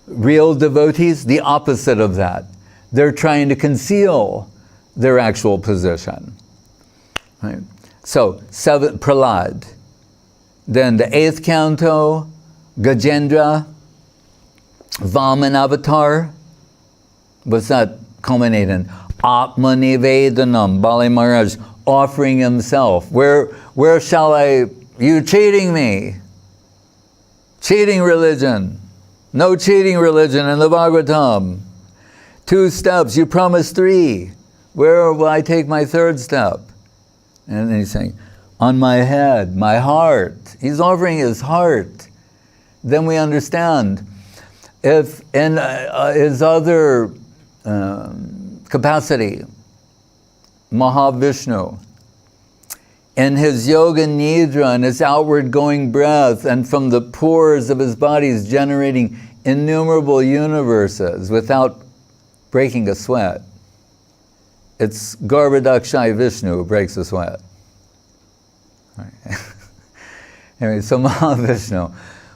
Real devotees, the opposite of that. They're trying to conceal their actual position. Right? So, Prahlad. Then the 8th canto, Gajendra, Vaman avatar. What's that culminate in? Atmanivedanam, Bali Maharaj offering himself. Where shall you cheating me? Cheating religion. No cheating religion in the Bhagavatam. 2 steps, you promised 3. Where will I take my 3rd step? And then he's saying, on my head, my heart. He's offering his heart. Then we understand. If in his other capacity, Mahavishnu, in his yoga nidra and his outward going breath, and from the pores of his body is generating innumerable universes without breaking a sweat. It's Garbhodakshai Vishnu who breaks a sweat. Right. Anyway, so Mahavishnu,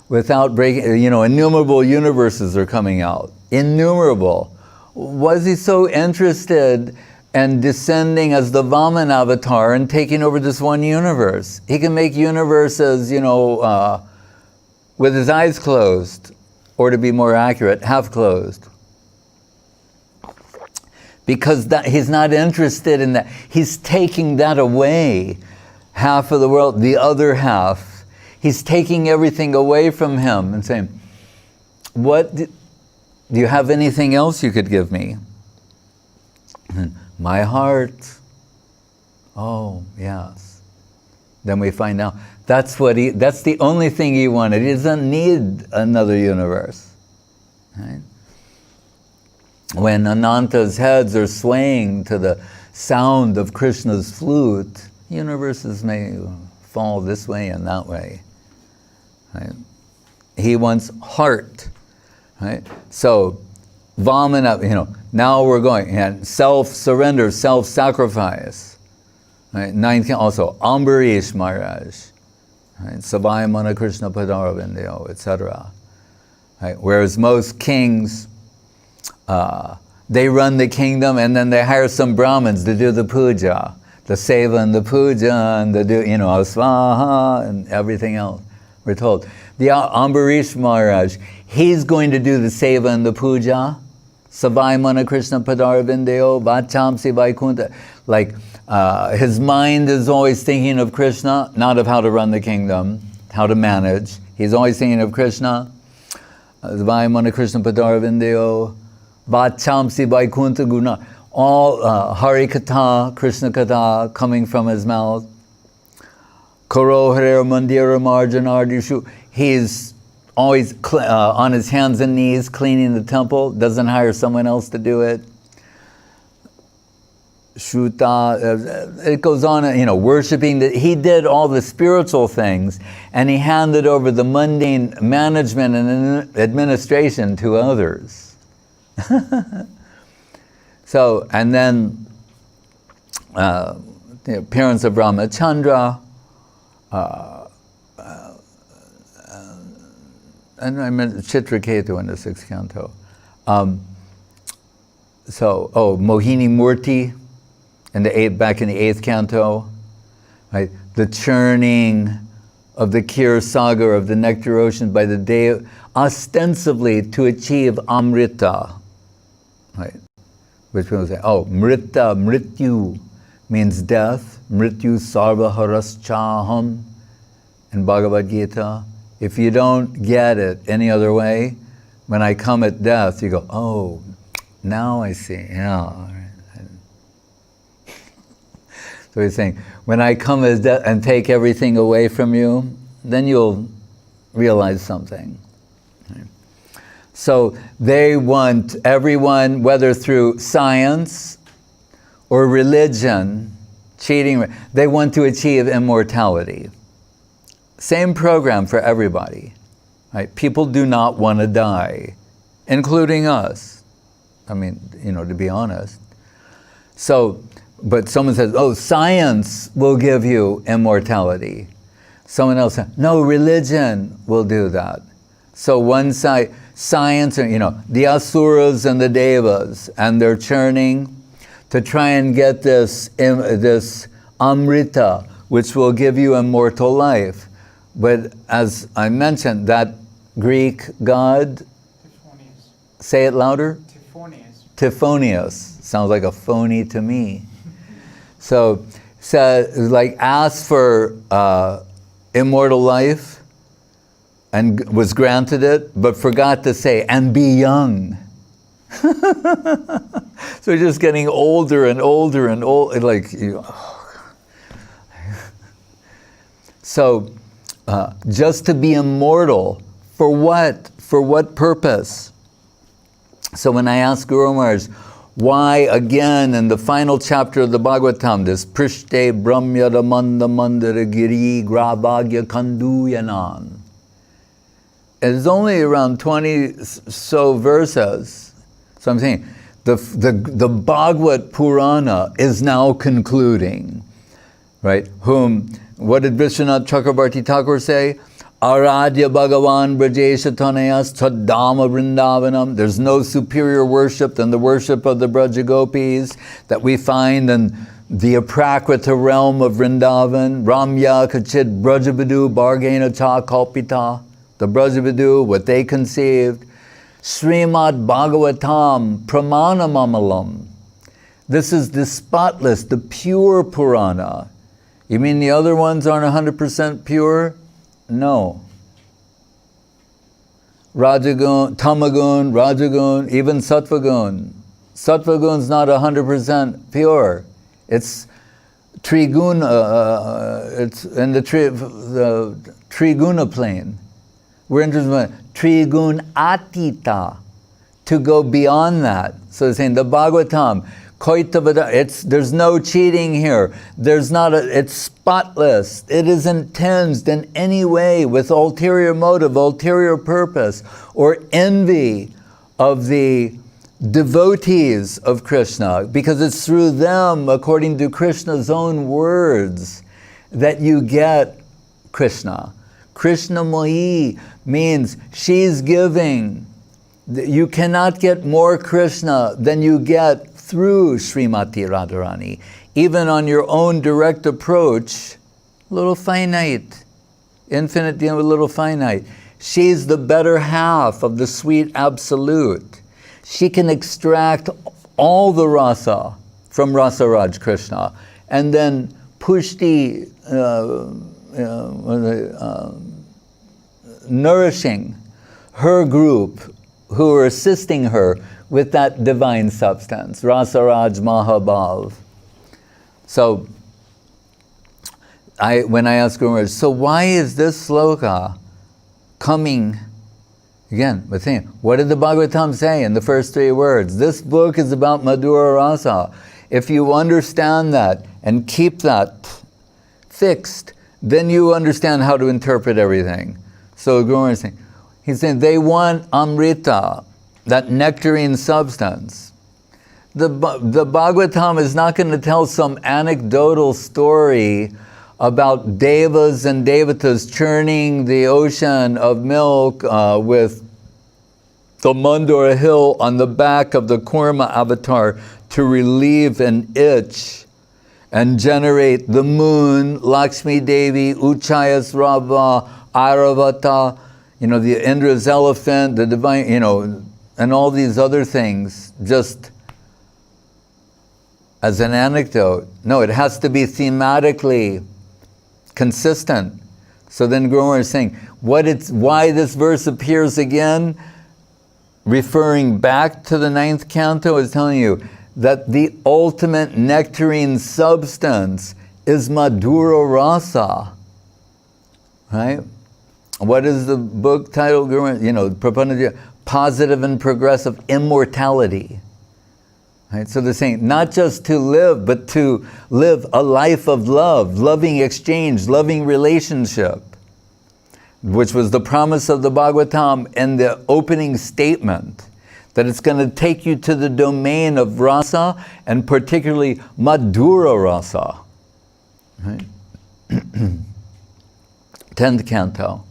without breaking, innumerable universes are coming out. Innumerable. Was he so interested in descending as the Vaman avatar and taking over this one universe? He can make universes, with his eyes closed, or to be more accurate, half closed. Because he's not interested in that. He's taking that away. Half of the world, the other half. He's taking everything away from him and saying, do you have anything else you could give me? My heart. Oh, yes. Then we find out that's the only thing he wanted. He doesn't need another universe. Right? When Ananta's heads are swaying to the sound of Krishna's flute, universes may fall this way and that way. Right? He wants heart. Right? So, Vamana, now we're going, and self-surrender, self-sacrifice. Right? 9th, also, Ambarish Maharaj, right? Savaya Mana Krishna Padaravindayo, etc. Right? Whereas most kings, they run the kingdom and then they hire some Brahmins to do the puja, the seva and the puja and the svaha and everything else. We're told. The Ambarish Maharaj, he's going to do the seva and the puja. Savai Mana Krishna Padaravindayo, Vachamsi Vaikunta. Like, his mind is always thinking of Krishna, not of how to run the kingdom, how to manage. He's always thinking of Krishna. Savai Mana Krishna Padaravindayo, Vachamsi Vaikunta Guna. All Hari Katha, Krishna Katha coming from his mouth. Karo Hare Mandira Marjanardishu. He's always on his hands and knees cleaning the temple, doesn't hire someone else to do it. Shruta, it goes on, worshiping. He did all the spiritual things, and he handed over the mundane management and administration to others. So, and then the appearance of Ramachandra, and I meant Chitraketu in the 6th canto. Mohini Murti back in the 8th canto, right? The churning of the Kir Saga of the nectar ocean by the day, ostensibly to achieve Amrita, right? Which people say, Mrita, Mrityu means death. Mrityu sarva haraschaham in Bhagavad Gita. If you don't get it any other way, when I come at death, you go, oh, now I see, yeah. So he's saying, when I come as death and take everything away from you, then you'll realize something. So they want everyone, whether through science or religion, cheating, they want to achieve immortality. Same program for everybody, right? People do not want to die, including us. I mean, to be honest. So, but someone says, science will give you immortality. Someone else says, no, religion will do that. So one side, science, the asuras and the devas, and they're churning to try and get this amrita, which will give you immortal life. But as I mentioned, that Greek god, Typhonius. Say it louder. Typhonius. Sounds like a phony to me. So asked for immortal life and was granted it, but forgot to say, and be young. So just getting older and older and old, So, just to be immortal, for what? For what purpose? So when I asked Guru Maharaj, why again in the final chapter of the Bhagavatam, this Prishte Brahmyada Manda Mandara Giri Grabhagya Kanduyanan. It's only around 20 so verses. So I'm saying, the Bhagavad Purana is now concluding, right? What did Vishwanath Chakrabarti Thakur say? Aradhya Bhagavan Brajesha Tanayas Tadama Vrindavanam. There's no superior worship than the worship of the Brajagopis that we find in the Aprakrita realm of Vrindavan. Ramya Kachit Brajabadu Bargena Cha Kalpita. The Brajabadu, what they conceived. Srimad Bhagavatam Pramanamamalam. This is the spotless, the pure Purana. You mean the other ones aren't 100% pure? No. Rajagun, Tamagun, Rajagun, even Sattvagun. Sattvagun's not 100% pure. It's Triguna, it's in the Triguna plane. We're interested in Trigun Atita, to go beyond that. So they're saying the Bhagavatam, there's no cheating here. It's spotless. It isn't tinged in any way with ulterior motive, ulterior purpose, or envy of the devotees of Krishna, because it's through them, according to Krishna's own words, that you get Krishna. Krishna Mohi means she's giving. You cannot get more Krishna than you get through Srimati Radharani. Even on your own direct approach, little finite, infinite dealing with little finite. She's the better half of the sweet absolute. She can extract all the rasa from Rasaraj Krishna and then pushti, nourishing her group who are assisting her with that divine substance, Rasaraj Mahabhav. So, when I asked Guru Maharaj, so why is this sloka coming? Again, we're saying, what did the Bhagavatam say in the first 3 words? This book is about Madurarasa. If you understand that and keep that fixed, then you understand how to interpret everything. So Guru Maharaj is saying, he's saying they want Amrita, that nectarine substance. The Bhagavatam is not going to tell some anecdotal story about devas and devatas churning the ocean of milk with the Mandura hill on the back of the Kurma avatar to relieve an itch and generate the moon, Lakshmi Devi, Uchayas Rava, Airavata, the Indra's elephant, the divine, and all these other things, just as an anecdote. No, it has to be thematically consistent. So then Guru Maharaj is saying, why this verse appears again, referring back to the 9th canto, is telling you that the ultimate nectarine substance is Madurarasa. Right? What is the book title? Purana, Positive and Progressive Immortality. Right? So they're saying not just to live, but to live a life of love, loving exchange, loving relationship, which was the promise of the Bhagavatam in the opening statement, that it's going to take you to the domain of rasa, and particularly Madura rasa. Right? 10th canto.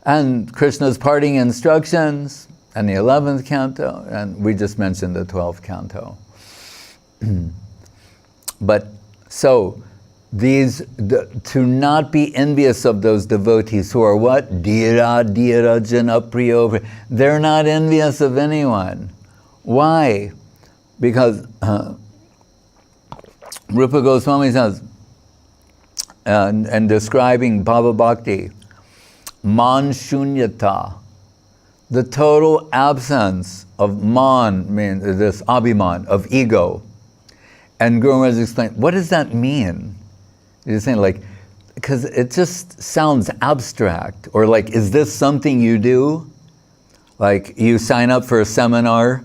And Krishna's parting instructions, and the 11th canto, and we just mentioned the 12th canto. But so, to not be envious of those devotees who are what? Dhira jana priyo. They're not envious of anyone. Why? Because Rupa Goswami says, and describing Bhava Bhakti, man shunyata, the total absence of man, means this abhiman, of ego. And Guru Maharaj explained, what does that mean? He's saying, because it just sounds abstract, or is this something you do? Like you sign up for a seminar,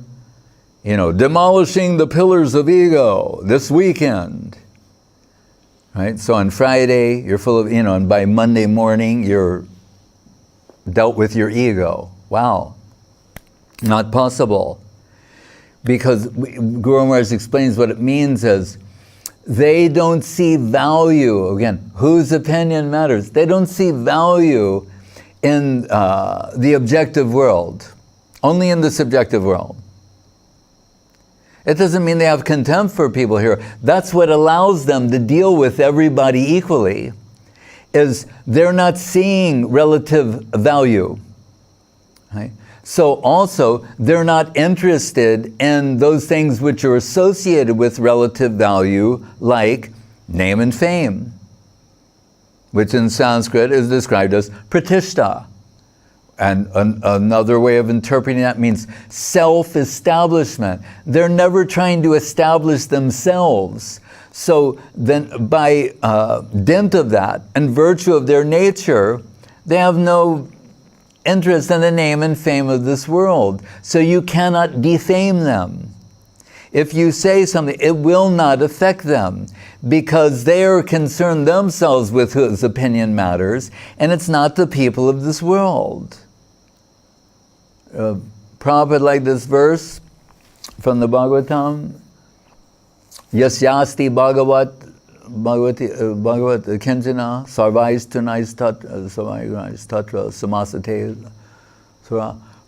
demolishing the pillars of ego this weekend. Right? So on Friday, you're full of, and by Monday morning, you're dealt with your ego. Wow, not possible. Because Guru Maharaj explains what it means as they don't see value, again, whose opinion matters. They don't see value in the objective world, only in the subjective world. It doesn't mean they have contempt for people here. That's what allows them to deal with everybody equally, is they're not seeing relative value. Right? So also, they're not interested in those things which are associated with relative value, like name and fame, which in Sanskrit is described as pratishta. And another way of interpreting that means self-establishment. They're never trying to establish themselves. So then by dint of that and virtue of their nature, they have no interest in the name and fame of this world. So you cannot defame them. If you say something, it will not affect them, because they are concerned themselves with whose opinion matters, and it's not the people of this world. Prabhupada liked this verse from the Bhagavatam. Yasyasti Bhagavat Kenjana Sarvais Tunais Tatra Samasate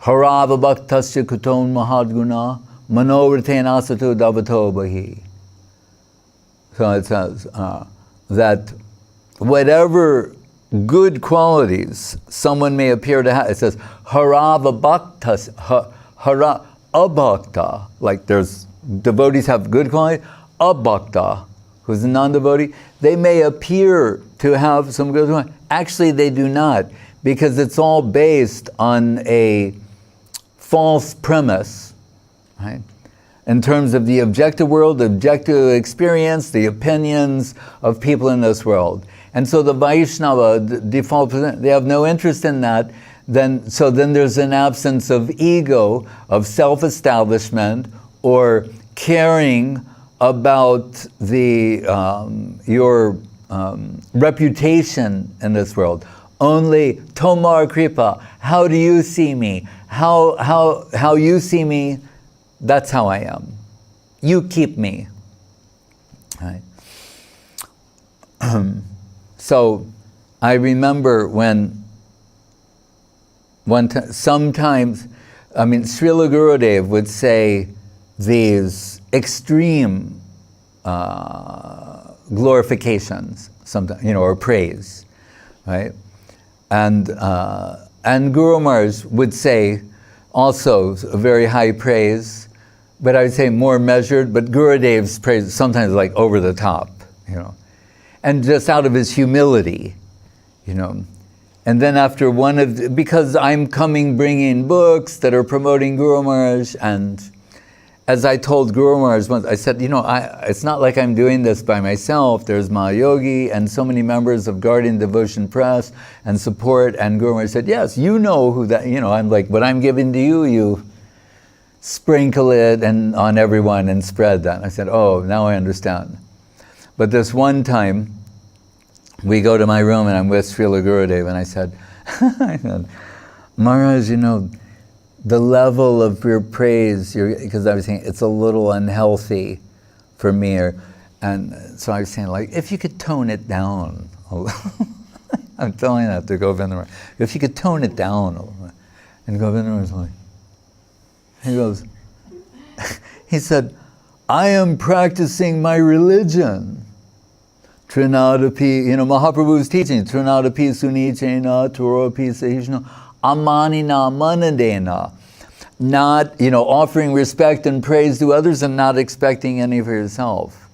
Harava Bhaktasya Kuton Mahadguna Manovriten Asato Davato Bahi. So it says that whatever good qualities someone may appear to have, it says Harava Bhaktas, Hara Abhakta, like there's devotees have good qualities, Abhakta, who's a non-devotee, they may appear to have some good qualities. Actually, they do not, because it's all based on a false premise, right? In terms of the objective world, the objective experience, the opinions of people in this world. And so the Vaishnava, the default, they have no interest in that. So then there's an absence of ego, of self-establishment, or caring about your reputation in this world. Only Tomar Kripa, how do you see me? How you see me, that's how I am. You keep me. Right? So I remember when sometimes, Srila Gurudev would say these extreme glorifications, sometimes, or praise, right? And Guru Maharaj would say also a very high praise, but I would say more measured, but Gurudev's praise sometimes like over the top, and just out of his humility, And then after because I'm bringing books that are promoting Guru Maharaj, and as I told Guru Maharaj once, I said, it's not like I'm doing this by myself. There's Mahayogi and so many members of Guardian Devotion Press and support. And Guru Maharaj said, yes, you know who that, I'm like, what I'm giving to you, you sprinkle it on everyone and spread that. And I said, oh, now I understand. But this one time, we go to my room and I'm with Srila Gurudev, and I said, Maharaj, the level of your praise, because I was saying it's a little unhealthy for me, and so I was saying, like, if you could tone it down a little. I'm telling that to Govinda. If you could tone it down a little. And Govinda was like, he said, I am practicing my religion. Trinadapi, Mahaprabhu's teaching, Trinadapi sunichena, Turopi sahishna, amanina manadena. Not, offering respect and praise to others and not expecting any for yourself.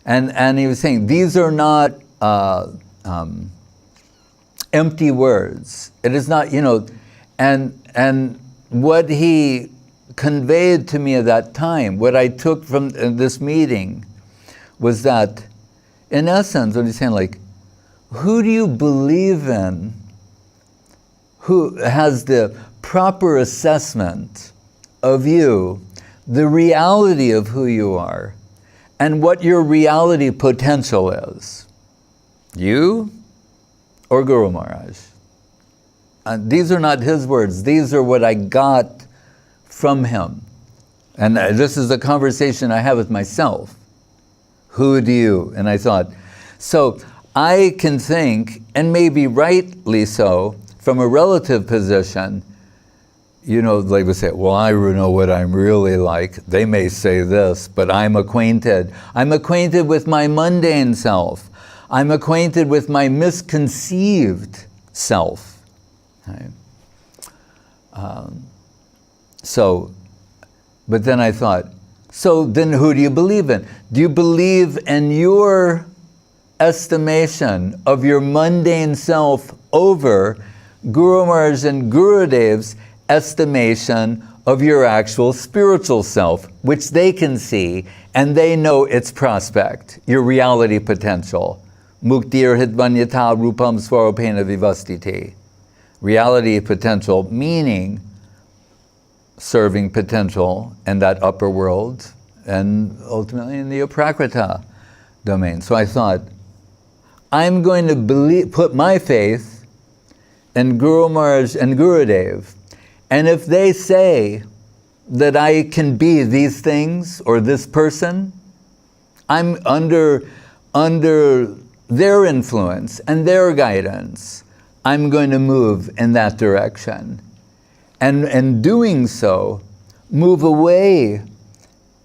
And he was saying, these are not empty words. It is not, and what he conveyed to me at that time, what I took from this meeting was that, in essence, what he's saying, like, who do you believe in who has the proper assessment of you, the reality of who you are, and what your reality potential is? You or Guru Maharaj? And these are not his words. These are what I got from him. And this is a conversation I have with myself. Who do you? And I thought, so I can think, and maybe rightly so, from a relative position, they would say, well, I know what I'm really like. They may say this, but I'm acquainted. I'm acquainted with my mundane self. I'm acquainted with my misconceived self. Right? But then I thought, so then who do you believe in? Do you believe in your estimation of your mundane self over Guru Maharaj and Gurudev's estimation of your actual spiritual self, which they can see and they know its prospect, your reality potential? Muktir hidvanyata rupam swarupena vivastite. Reality potential, meaning serving potential in that upper world and ultimately in the aprakrita domain. So I thought, I'm going to put my faith in Guru Maharaj and Gurudev, and if they say that I can be these things or this person, I'm under their influence and their guidance. I'm going to move in that direction. And doing so, move away,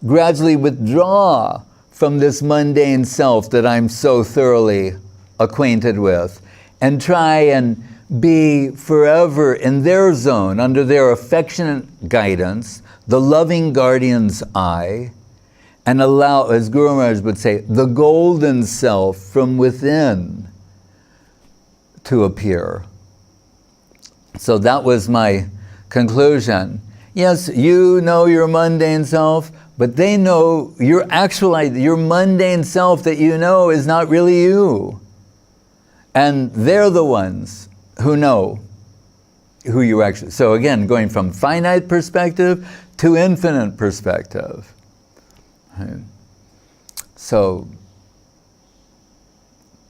gradually withdraw from this mundane self that I'm so thoroughly acquainted with, and try and be forever in their zone, under their affectionate guidance, the loving guardian's eye, and allow, as Guru Maharaj would say, the golden self from within to appear. So that was my conclusion. Yes, you know your mundane self, but they know your mundane self that you know is not really you. And they're the ones who know who you actually... So again, going from finite perspective to infinite perspective. Right? So,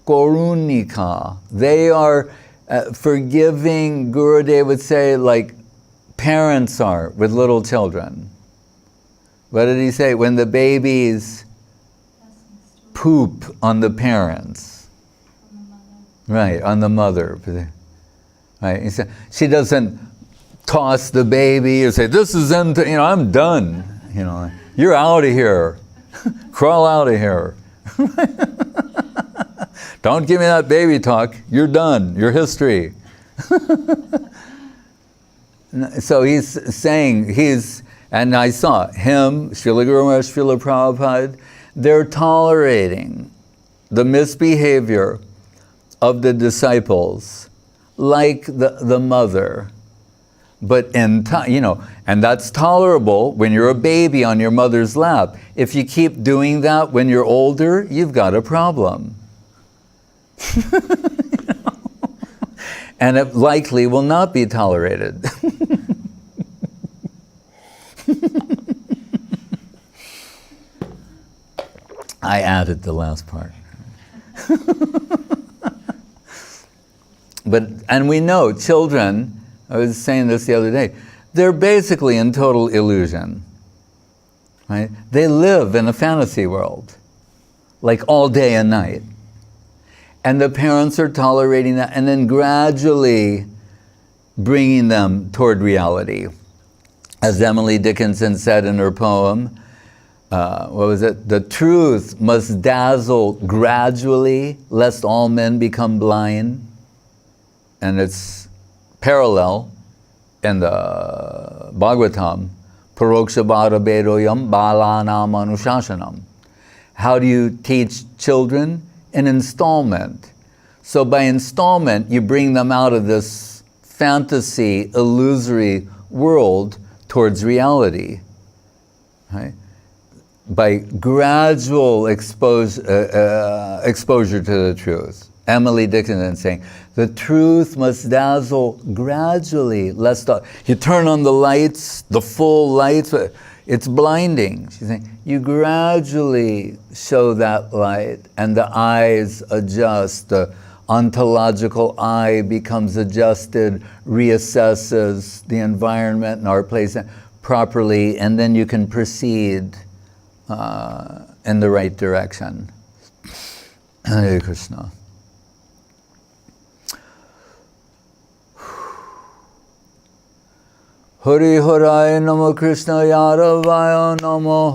Korunika, they are forgiving, Gurudev would say, like parents are with little children. What did he say? When the babies poop on the parents. Right, on the mother. Right. He said, she doesn't toss the baby or say, this is I'm done. You're out of here. Crawl out of here. Don't give me that baby talk. You're done. You're history. So he's saying, and I saw him, Srila Guru Maharaj, Srila Prabhupada, they're tolerating the misbehavior of the disciples like the mother. But and that's tolerable when you're a baby on your mother's lap. If you keep doing that when you're older, you've got a problem. And it likely will not be tolerated. I added the last part. And we know children, I was saying this the other day, they're basically in total illusion. Right? They live in a fantasy world, like all day and night. And the parents are tolerating that and then gradually bringing them toward reality. As Emily Dickinson said in her poem, what was it? The truth must dazzle gradually, lest all men become blind. And it's parallel in the Bhagavatam, Paroksha Bhara Bedoyam Balanam Anushashanam. How do you teach children? An installment. So by installment, you bring them out of this fantasy, illusory world towards reality. Right? By gradual exposure to the truth. Emily Dickinson saying, the truth must dazzle gradually, lest you turn on the lights, the full lights, it's blinding. She's saying, you gradually show that light and the eyes adjust, the ontological eye becomes adjusted, reassesses the environment and our place properly, and then you can proceed in the right direction. Hare Krishna. Hari Harai Namo Krishna Yadavaya Namo.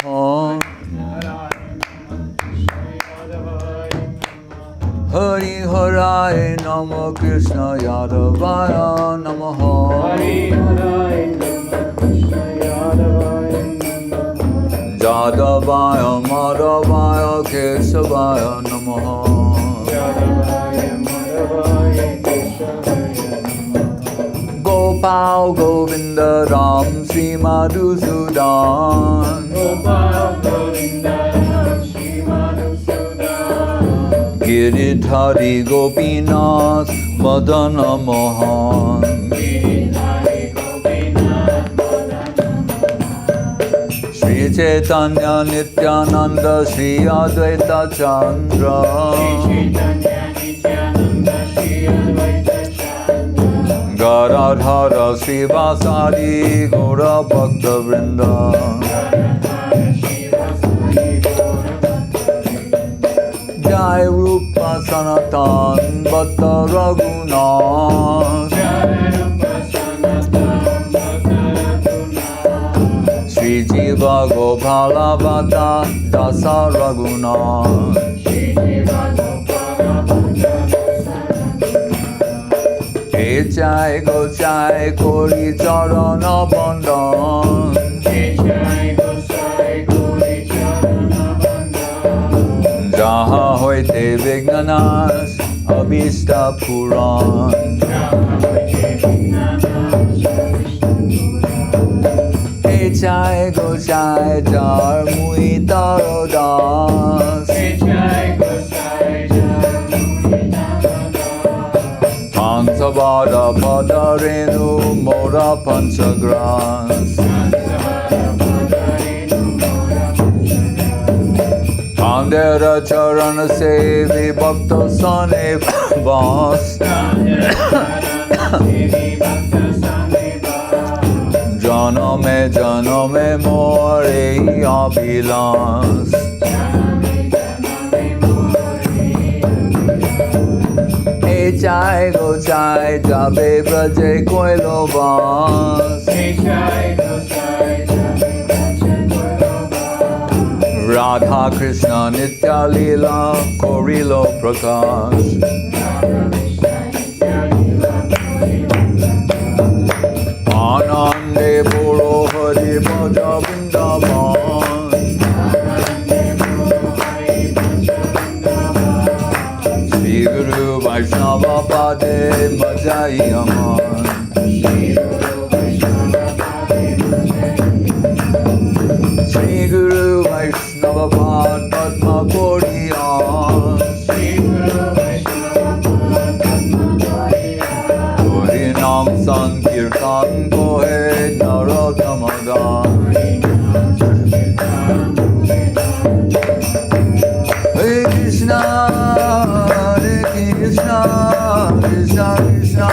Hari Harai Namo Krishna Yadavaya Namo. Hari Harai Namo Krishna Yadavaya Namo. Jadavaya Madhavaya Kesavaya Namo. Jadavaya Madhavaya Kesavaya Namo. Gopal Govinda Ram Sri Madhusudan. Gopal Govinda Ram Sri Madhusudan. Giridhari Gopinath Madana Mohan. Giridhari Gopinath Madana Mohan. Sri Chaitanya Nityananda Sri Advaita Chandra. Sri Chaitanya Nityananda Sri Advaita Chandra. Garadhara Srivasadi Gaura Bhakta Vrinda. Jai Rupa Sanatan Bhatta Raghunath. Sri Jiva Gopala Bhatta Dasa Raghunath. Jai Go Jai Kori Charana Bandhan. Jai Go Jai Kori Charana Bandhan. Jaha Hoite Vignanas Abhishta Puran. Jai Go Jai Jar Mui Tarodas. Jai Go Jai Jar Mui Tarodas. Pansavada Padarenu Mora Panchagras. Nandera Charana Sevi Bhakta Sane Vas Janame Janame More Abhilas Chai go chai jabe braje koilo vas Radha Krishna Nitya Leela Korilo Prakash Anande Puro Hari Bhaja Vrindavan Shri Guru Vaishnava Pade Bhajai Aman Shri Guru Vaishnava Pad Padma Koriyan Hari Nam Sankirtan Kohe Narottamadan Hare Krishna Hare Krishna Krishna Krishna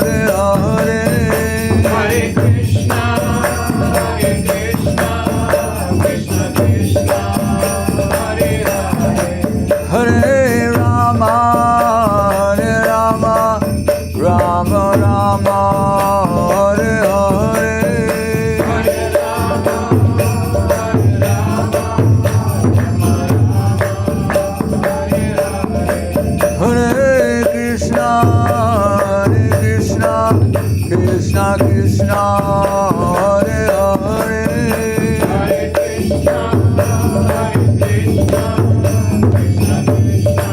Hare Hare Hare Krishna Hare Krishna Krishna Krishna Hare Hare Hare Rama Hare Rama Rama Rama Hare Hare Hare Hare Krishna Hare Krishna Krishna Krishna Hare Hare Hare Krishna Hare Krishna Krishna Krishna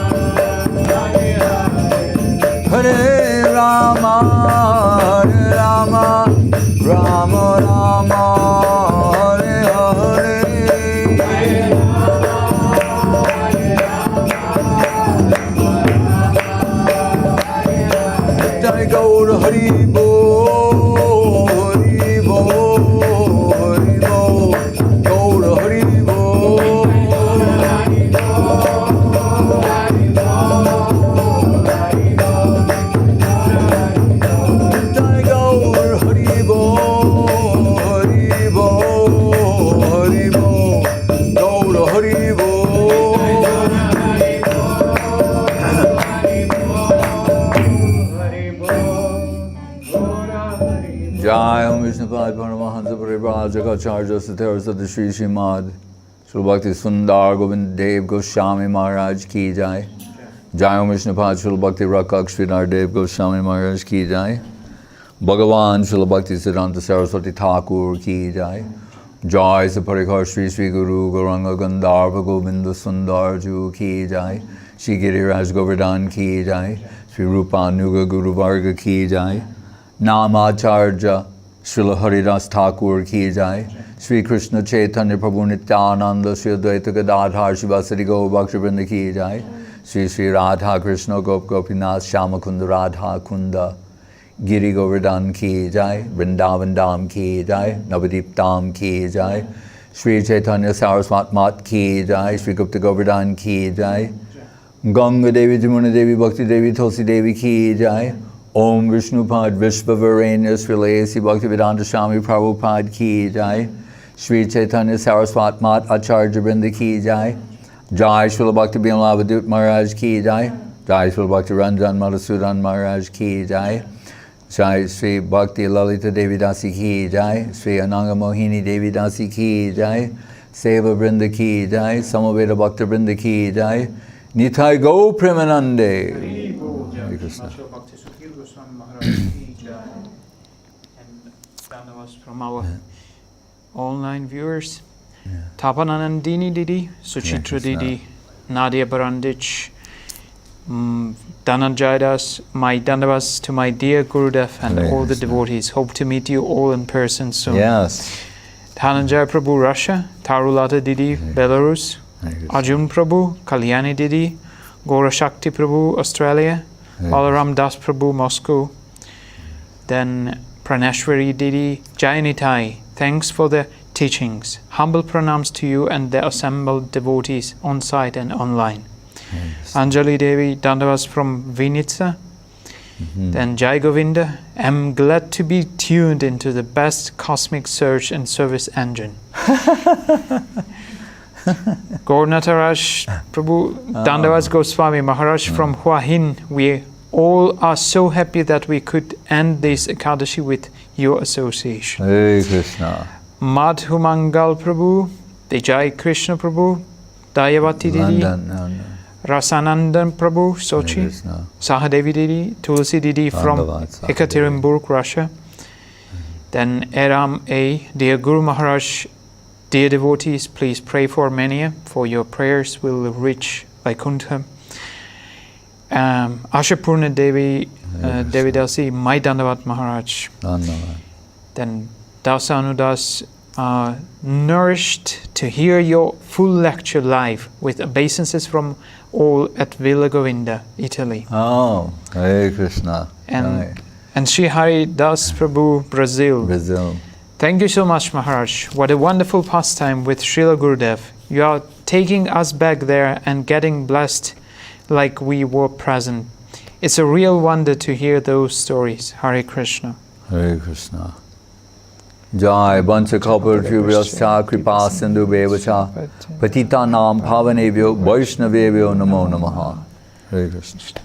Hare Hare Hare Rama Hare Rama Rama Rama Hare Hare Jai Gaur Hari Bo Hari Bo Hari Bo Gaur Hari Bo Jai Gaur Hari Bo Hari Bo Hari Bo Gaur Hari Bo Jai Om Vishnupad Paramahansa Parivrajaka Sathara Sada Shri Srimad Shri Bhakti Sudhir Govind Dev Goswami Maharaj Ki Jai Jai Om Vishnupad Shri Bhakti Rakak Shri Nardev Goswami Maharaj Ki Jai Bhagavan Shri Bhakti Siddhanta Saraswati Thakur Ki Jai Jai Saparikar Shri Shri Guru Gauranga Gandharva Govinda Sundar Ju Ki Jai Shri Giriraj Govardhan Ki Jai Shri Rupa Nuga Guru Varga Ki Jai Namacharya Srila Haridas Thakur Ki Jai Sri Krishna Chaitanya Prabhu Nityananda Sri Advaita Gadadhar Shivasari Gaur Bhaktivinoda Ki Jai Sri Sri Radha Krishna Gop Gopinath Shyamakunda Radha Kunda Giri Govardhan Ki Jai Vrindavan Dham Ki Jai Navadip Dham Ki Jai Sri Chaitanya Saraswat Mat Ki Jai Sri Gupta Govardhan Ki Jai Ganga Devi Jamuna Devi Bhakti Devi Tulsi Devi Ki Jai Om Vishnupad Vishvavarenya Srilesi Bhaktivedanta Swami Prabhupada Ki Jai Sri Chaitanya Saraswat Mat Acharya Vrinda Ki Jai Jai Srila Bhakti Bhimalavadut Maharaj Ki Jai Jai Srila Bhakti Ranjan Madhusudan Maharaj Ki Jai Jai Sri Bhakti Lalita Devi Dasi Ki Jai Sri Ananga Mohini Devi Dasi Ki Jai Seva Vrinda Ki Jai Samaveda Bhakta Vrinda Ki Jai Nitai Go Premanande Hare Krishna. Bhakti Sudhir Goswami Maharaj Ki Jai. And Dhanavas from our online viewers. Tapananandini Didi, Suchitra Didi, Nadia Barandich, Dhananjay, my Dhanavas to my dear Gurudev and all the devotees. Hope to meet you all in person soon. Yes. Dhananjay Prabhu, Russia. Tarulata Didi, Belarus. Arjun Prabhu, Kalyani Didi. Gora Shakti Prabhu, Australia. Balaram Das Prabhu, Moscow. Then Praneshwari Didi, Jayanitai. Thanks for the teachings. Humble pranams to you and the assembled devotees on site and online. Yes. Anjali Devi Dandavas from Vinitsa. Then Jai Govinda, am glad to be tuned into the best cosmic search and service engine. Gaurnataraj Prabhu, Dandavas Goswami Maharaj from Hua Hin, we all are so happy that we could end this Ekadashi with your association. Hare Krishna. Madhu Mangal Prabhu, the Jai Krishna Prabhu, Dayavati Didi, London. Rasanandan Prabhu, Sochi, Sahadevi Didi, Tulsi Didi from Ekaterinburg, Russia. Then Eram A, dear Guru Maharaj, dear devotees, please pray for Mania, for your prayers will reach Vaikuntha. Ashapurna Devi, Devidasi, my Dandavat Maharaj. Then Dasanudas, nourished to hear your full lecture live with obeisances from all at Villa Govinda, Italy. Oh, Hare Krishna. And Sri Hari Das Prabhu, Brazil. Thank you so much, Maharaj. What a wonderful pastime with Srila Gurudev. You are taking us back there and getting blessed like we were present. It's a real wonder to hear those stories. Hare Krishna. Hare Krishna. Jai Bancha Kalpurjubhyascha Kripa Sindhu Bevacha Patita Nam Pavanebhyo Vaishnavebhyo Namo Namaha. Hare Krishna.